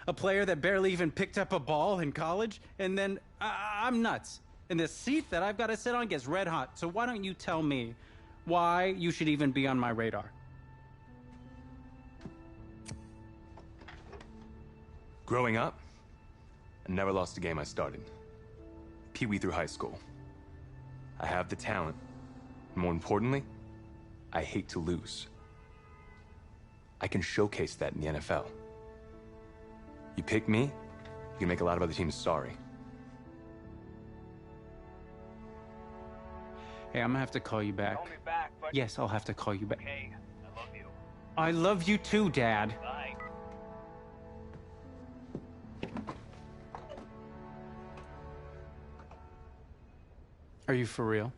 a player that barely even picked up a ball in college, and then I'm nuts. And the seat that I've got to sit on gets red hot. So why don't you tell me why you should even be on my radar? Growing up, I never lost a game I started. Pee Wee through high school. I have the talent. More importantly, I hate to lose. I can showcase that in the NFL. You pick me, you can make a lot of other teams sorry. Hey, I'm gonna have to call you back. Call me back, but... Yes, I'll have to call you back. Okay, I love you. I love you too, Dad. Bye. Are you for real?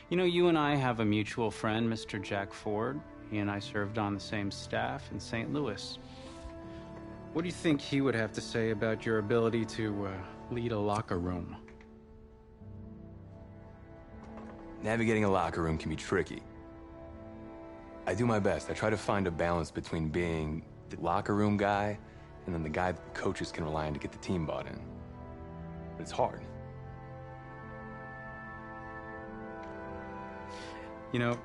You know, you and I have a mutual friend, Mr. Jack Ford. He and I served on the same staff in St. Louis. What do you think he would have to say about your ability to lead a locker room? Navigating a locker room can be tricky. I do my best. I try to find a balance between being the locker room guy and then the guy that the coaches can rely on to get the team bought in. But it's hard. You know,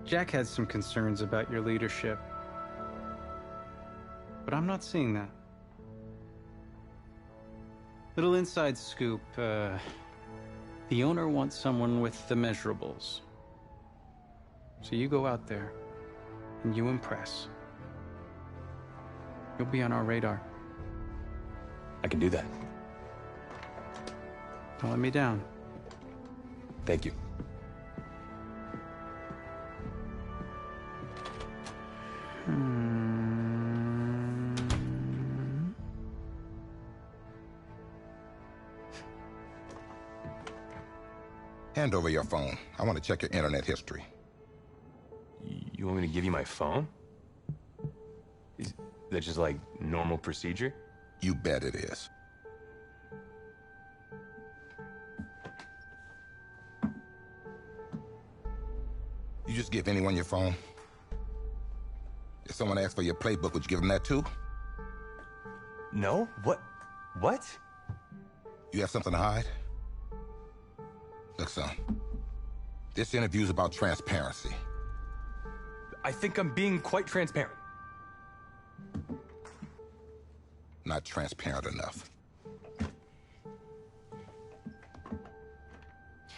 Jack had some concerns about your leadership. But I'm not seeing that. Little inside scoop, the owner wants someone with the measurables. So you go out there, and you impress. You'll be on our radar. I can do that. Don't let me down. Thank you. Hand over your phone. I want to check your internet history. You want me to give you my phone? Is that just like normal procedure? You bet it is. You just give anyone your phone? If someone asks for your playbook, would you give them that too? No? What? You have something to hide? Look, son, this interview's about transparency. I think I'm being quite transparent. Not transparent enough.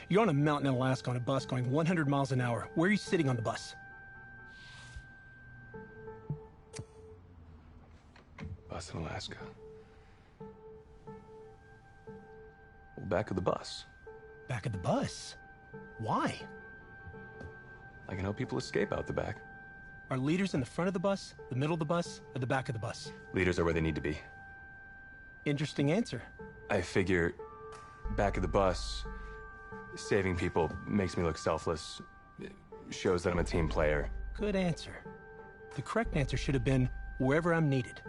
You're on a mountain in Alaska on a bus going 100 miles an hour. Where are you sitting on the bus? Bus in Alaska. Well, back of the bus. Back of the bus? Why? I can help people escape out the back. Are leaders in the front of the bus, the middle of the bus, or the back of the bus? Leaders are where they need to be. Interesting answer. I figure back of the bus, saving people makes me look selfless. It shows that I'm a team player. Good answer. The correct answer should have been wherever I'm needed.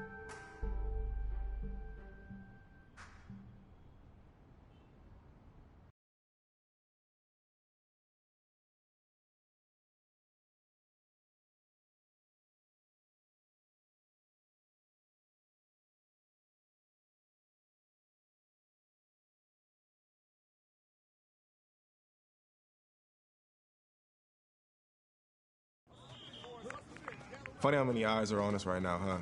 Funny how many eyes are on us right now, huh?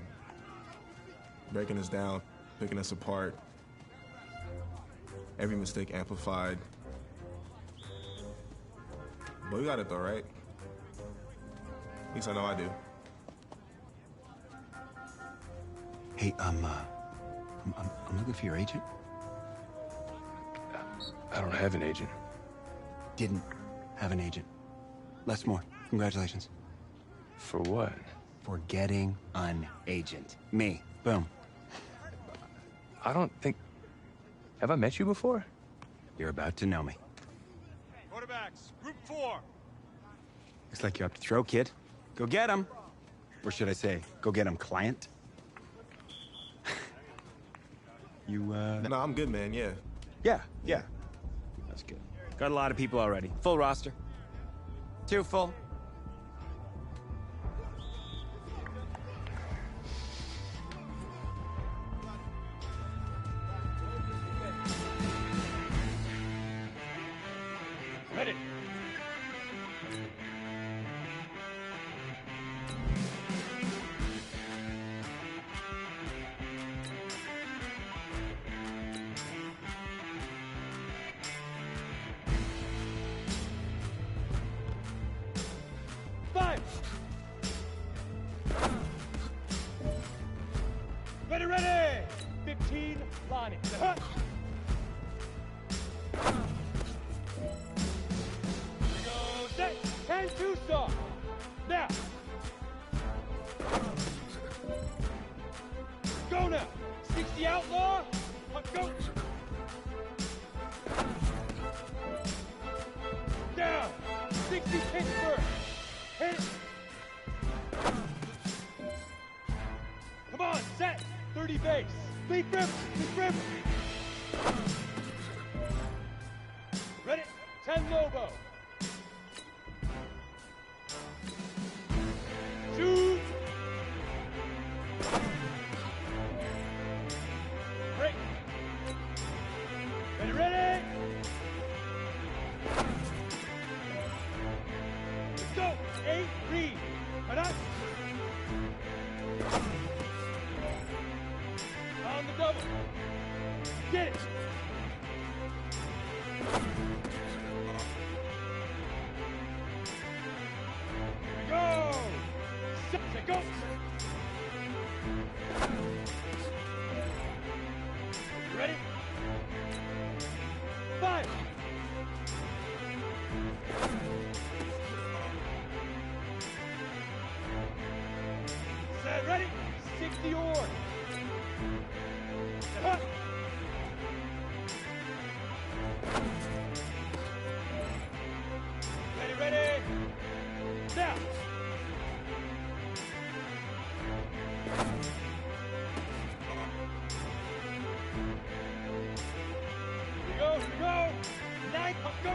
Breaking us down, picking us apart. Every mistake amplified. But we got it though, right? At least I know I do. Hey, I'm I'm looking for your agent. I don't have an agent. Didn't have an agent. Les Moore, congratulations. For what? For getting an agent. Me. Boom. I don't think... Have I met you before? You're about to know me. Quarterbacks, group 4. Looks like you're up to throw, kid. Go get him. Or should I say, go get him, client. You, No, I'm good, man, yeah. Yeah. That's good. Got a lot of people already. Full roster. 2 full. Ready. Five. Ready, ready. 15, Lonnie. Huh. Go set. 10-2 stop. Now. Go now. 60 outlaw. Go. Down. 60 Pittsburgh. Hit. Come on, set. 30 base. Lead grip. Ready. 10 Lobo. Shoot. Break. Ready. Let's go. 8, read. Cut up. On the double. Get it. Here we go. Set, go. You ready? 5. Set, ready? 60 or. Huh. Ready. Now. Here we go. 9, go.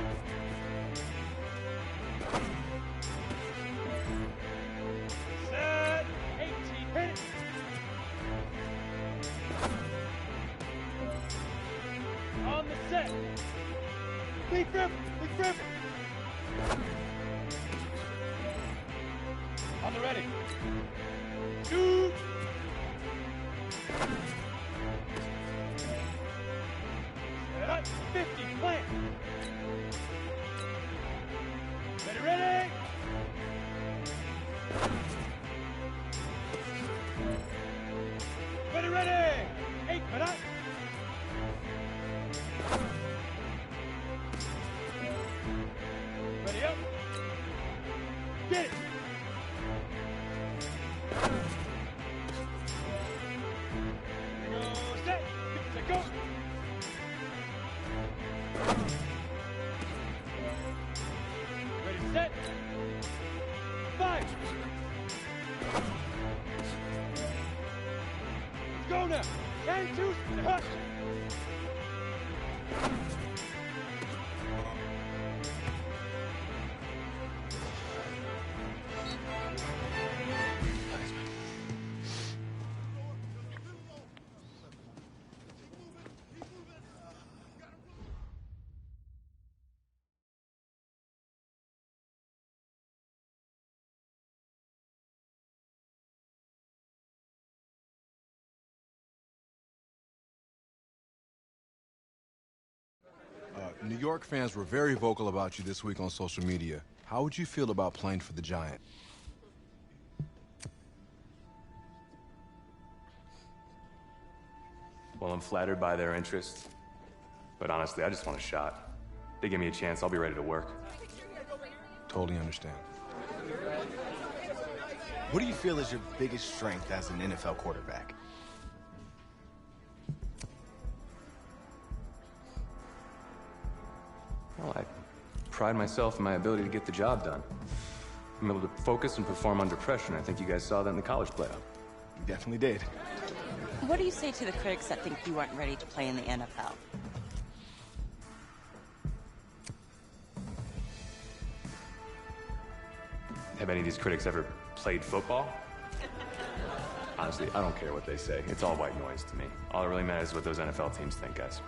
Set. 18, hit it. On the set. Lead grip. On the ready. Shoot. Set up. 50, plant. Ready. Ready. 8, cut up. Ready up. Get it. Here we go. Set. Go. Ready, set. 5. Let's go now. 10-2. Huh. New York fans were very vocal about you this week on social media. How would you feel about playing for the Giant? Well, I'm flattered by their interest. But honestly, I just want a shot. They give me a chance, I'll be ready to work. Totally understand. What do you feel is your biggest strength as an NFL quarterback? Well, I pride myself in my ability to get the job done. I'm able to focus and perform under pressure, and I think you guys saw that in the college playoff. You definitely did. What do you say to the critics that think you weren't ready to play in the NFL? Have any of these critics ever played football? Honestly, I don't care what they say. It's all white noise to me. All that really matters is what those NFL teams think, guys.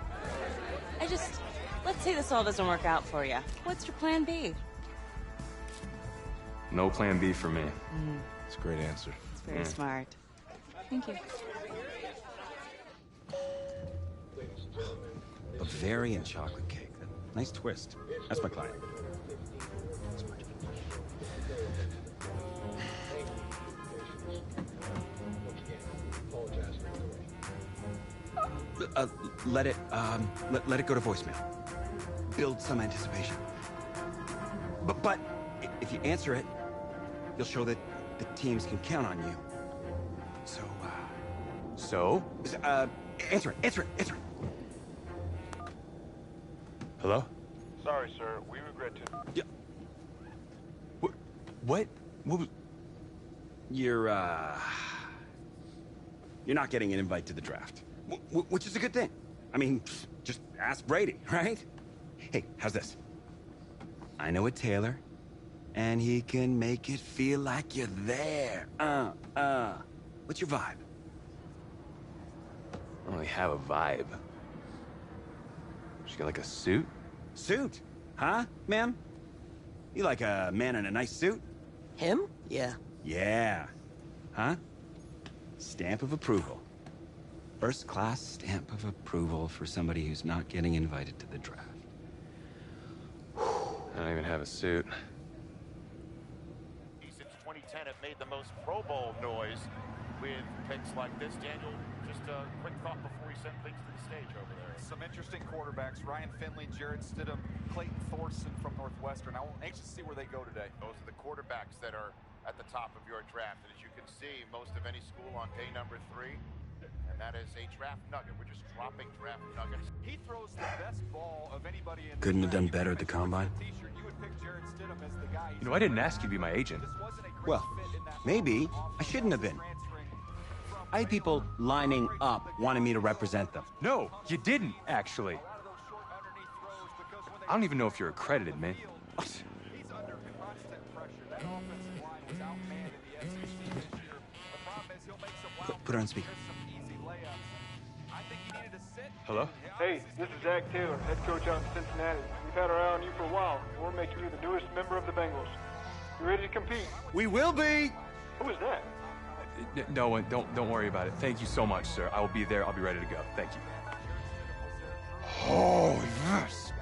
Let's say this all doesn't work out for you. What's your plan B? No plan B for me. It's a great answer. It's very smart. Thank you. Bavarian chocolate cake. Nice twist. That's my client. Let it go to voicemail. Build some anticipation. But if you answer it, you'll show that the teams can count on you. So, answer it. Hello? Sorry, sir. We regret to... Yeah. What was... You're not getting an invite to the draft. Which is a good thing. I mean, just ask Brady, right? Hey, how's this? I know a tailor, and he can make it feel like you're there. What's your vibe? I don't really have a vibe. Should get like a suit? Suit? Huh, ma'am? You like a man in a nice suit? Him? Yeah. Yeah. Huh? Stamp of approval. First-class stamp of approval for somebody who's not getting invited to the draft. I don't even have a suit. Since 2010 have made the most Pro Bowl noise with picks like this. Daniel, just a quick thought before we send things to the stage over there. Some interesting quarterbacks. Ryan Finley, Jarrett Stidham, Clayton Thorson from Northwestern. I'm anxious to see where they go today. Those are the quarterbacks that are at the top of your draft. And as you can see, most of any school on day number 3. And that is a draft nugget. We're just dropping draft nuggets. He throws the best ball of anybody in Couldn't have done better at the combine. You know, I didn't ask you to be my agent. Well, maybe I shouldn't have been. I had people lining up wanting me to represent them. No, you didn't, actually. I don't even know if you're accredited, man. Put her on speaker. Hello? Hey, this is Zach Taylor, head coach out in Cincinnati. We've had our eye on you for a while, and we're making you the newest member of the Bengals. You ready to compete? We will be! Who is that? No, don't worry about it. Thank you so much, sir. I will be there. I'll be ready to go. Thank you. Oh, yes!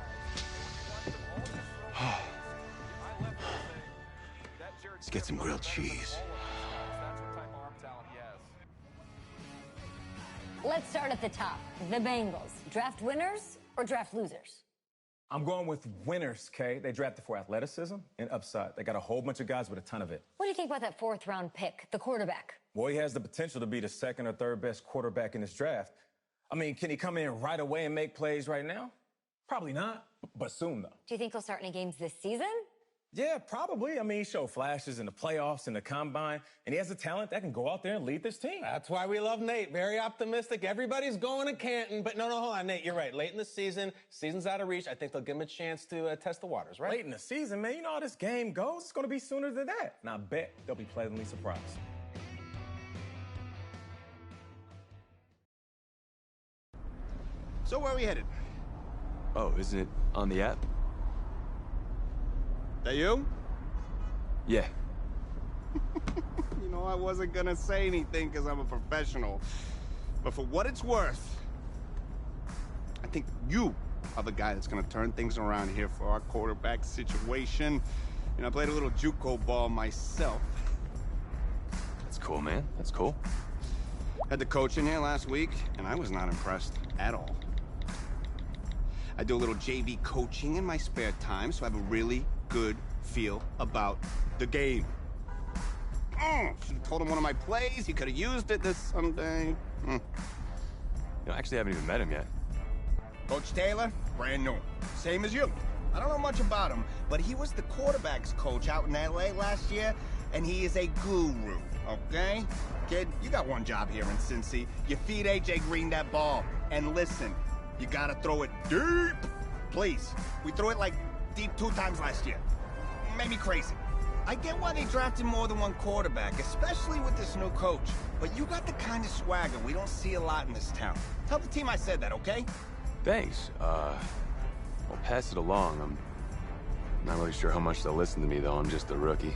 Let's get some grilled cheese. Let's start at the top. The Bengals. Draft winners or draft losers? I'm going with winners, Kay. They drafted for athleticism and upside. They got a whole bunch of guys with a ton of it. What do you think about that 4th-round pick, the quarterback? Well, he has the potential to be the 2nd or 3rd best quarterback in this draft. I mean, can he come in right away and make plays right now? Probably not, but soon, though. Do you think he'll start any games this season? Yeah, probably. I mean, he showed flashes in the playoffs and the combine, and he has the talent that can go out there and lead this team. That's why we love Nate. Very optimistic. Everybody's going to Canton, but no, hold on, Nate. You're right. Late in the season's out of reach. I think they'll give him a chance to test the waters, right? Late in the season, man. You know how this game goes. It's going to be sooner than that. And I bet they'll be pleasantly surprised. So where are we headed? Oh, isn't it on the app? That you? Yeah. You know, I wasn't gonna say anything because I'm a professional. But for what it's worth, I think you are the guy that's gonna turn things around here for our quarterback situation. And I played a little JUCO ball myself. That's cool, man. That's cool. Had the coach in here last week, and I was not impressed at all. I do a little JV coaching in my spare time, so I have a really good feel about the game. Should have told him one of my plays. He could have used it this Sunday. You know, I actually haven't even met him yet. Coach Taylor, brand new. Same as you. I don't know much about him, but he was the quarterback's coach out in L.A. last year, and he is a guru, okay? Kid, you got one job here in Cincy. You feed A.J. Green that ball. And listen, you gotta throw it deep. Please. We threw it, like, deep 2 times last year. It made me crazy. I get why they drafted more than one quarterback, especially with this new coach. But you got the kind of swagger we don't see a lot in this town. Tell the team I said that, okay? Thanks. I'll pass it along. I'm not really sure how much they'll listen to me, though. I'm just a rookie.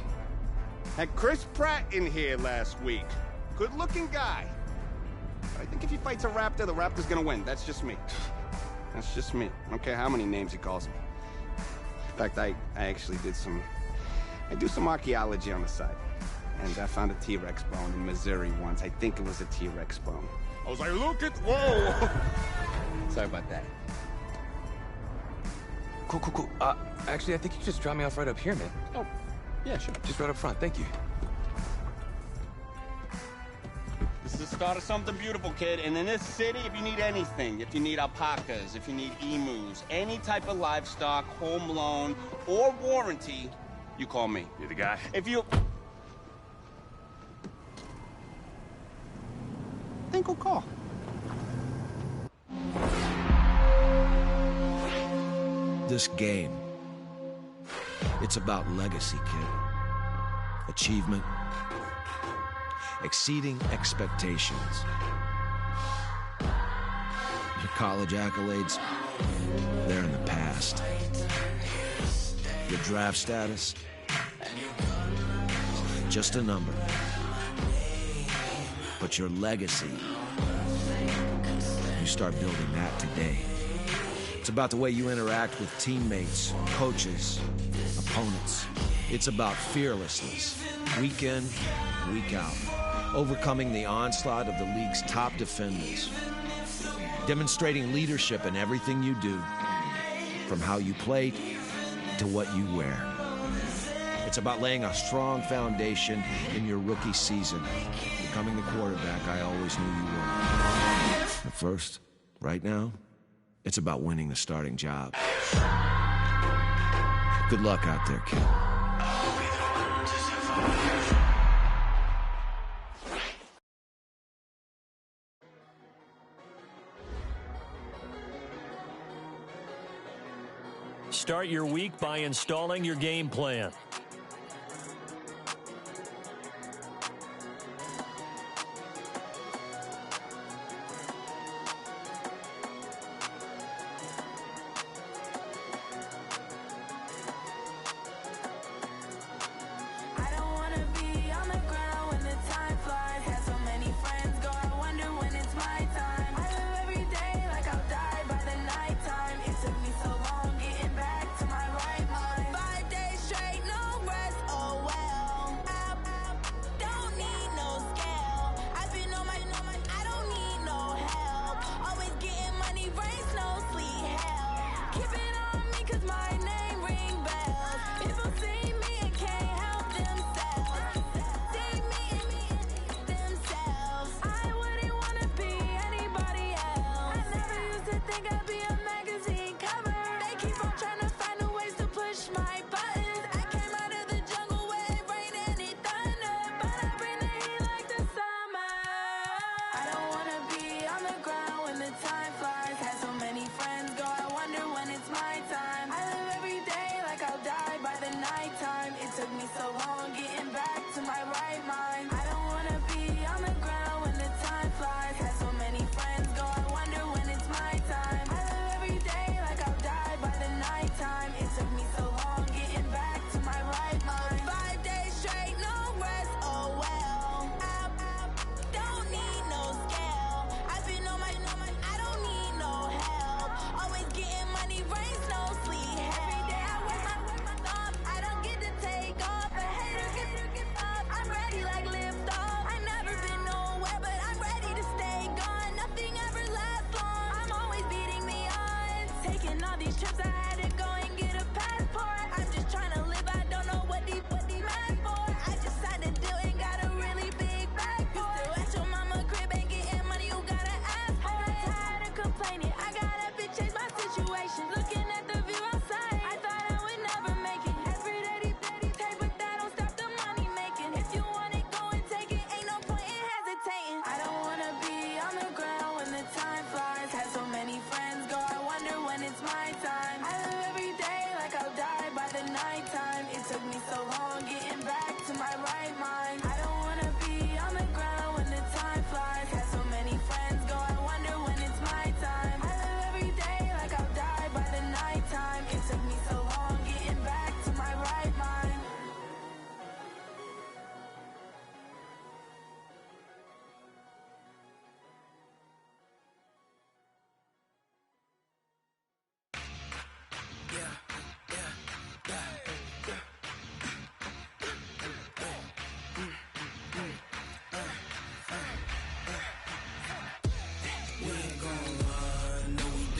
Had Chris Pratt in here last week. Good-looking guy. But I think if he fights a Raptor, the Raptor's gonna win. That's just me. That's just me. I don't care how many names he calls me. In fact, I actually did I do some archaeology on the side. And I found a T-Rex bone in Missouri once. I think it was a T-Rex bone. I was like, look at, whoa! Sorry about that. Cool. Actually, I think you just dropped me off right up here, man. Oh, yeah, sure. Just right up front, thank you. This is the start of something beautiful, kid. And in this city, if you need anything, if you need alpacas, if you need emus, any type of livestock, home loan, or warranty, you call me. You're the guy? If you... think we'll call. This game, it's about legacy, kid. Achievement. Exceeding expectations. Your college accolades, they're in the past. Your draft status, just a number. But your legacy, you start building that today. It's about the way you interact with teammates, coaches, opponents. It's about fearlessness, week in, week out. Overcoming the onslaught of the league's top defenders. Demonstrating leadership in everything you do, from how you play to what you wear. It's about laying a strong foundation in your rookie season, becoming the quarterback I always knew you were. At first, right now, it's about winning the starting job. Good luck out there, kid. Start your week by installing your game plan. Straight, no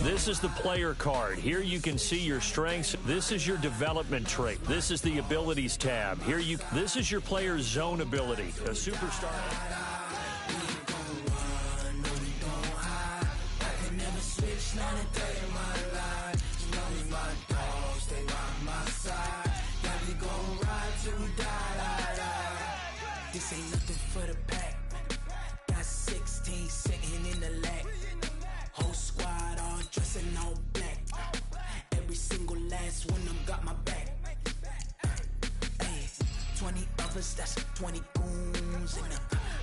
This is the player card. Here you can see your strengths. This is your development trait. This is the abilities tab. This is your player's zone ability. A superstar. This ain't nothing for the pack. Got 16 sitting in the lag. Whole squad all dressing all black. Every single last one of them got my back. Hey, 20 others, that's 20 goons in the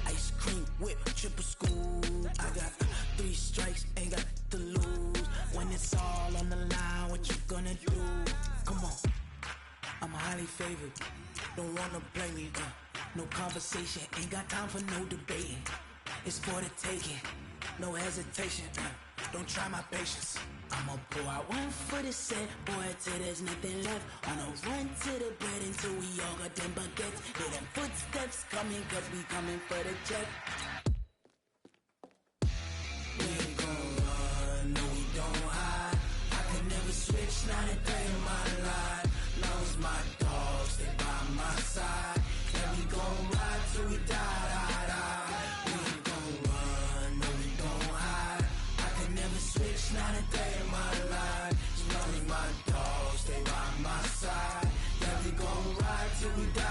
ice cream whip, triple scoop. I got 3 strikes, ain't got to lose. When it's all on the line, what you gonna do? Come on, I'm highly favored. Don't wanna blame me, no conversation, ain't got time for no debating. It's for the taking, no hesitation. Don't try my patience. I'ma pull out one for the set, boy, till there's nothing left. On a run to the bed until we all got them baguettes. Hear them footsteps coming, cause we coming for the check. We ain't gon' run, no we don't hide. I can never switch, not a day in my life. Long as my dogs, they by my side. And we gon' ride till we die. We ain't gon' run, no we don't hide. I can never switch, not a day in my life. As long as my dogs, they by my side. Yeah, we gon' ride till we die.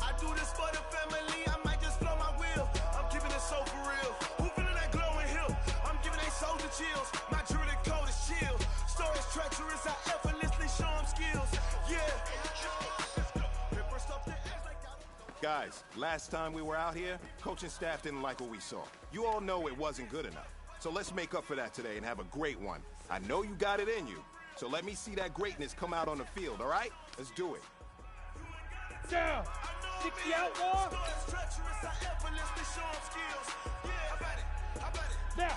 I do this for the family, I might just blow my wheel. I'm keeping it so for real. Who feeling that glowing hill? I'm giving they soldier chills. My jewelry code is chill. Stories treacherous, I effortlessly show them skills. Yeah. Guys, last time we were out here, coaching staff didn't like what we saw. You all know it wasn't good enough. So let's make up for that today and have a great one. I know you got it in you, so let me see that greatness come out on the field, all right? Let's do it. Down. 60 out, war. Now.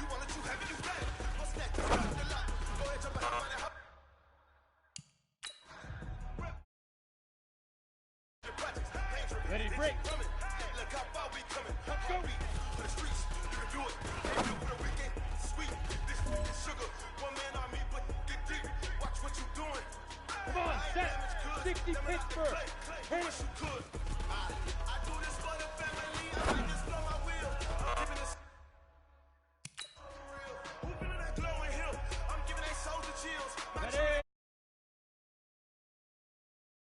Ready to break. Look how far we coming. Let's go. For the streets, you can do it. They do for the weekend. Sweet. This is sugar. One man on me, but get deep. Watch what you doing. Come on, set. 60 Pittsburgh. Hey.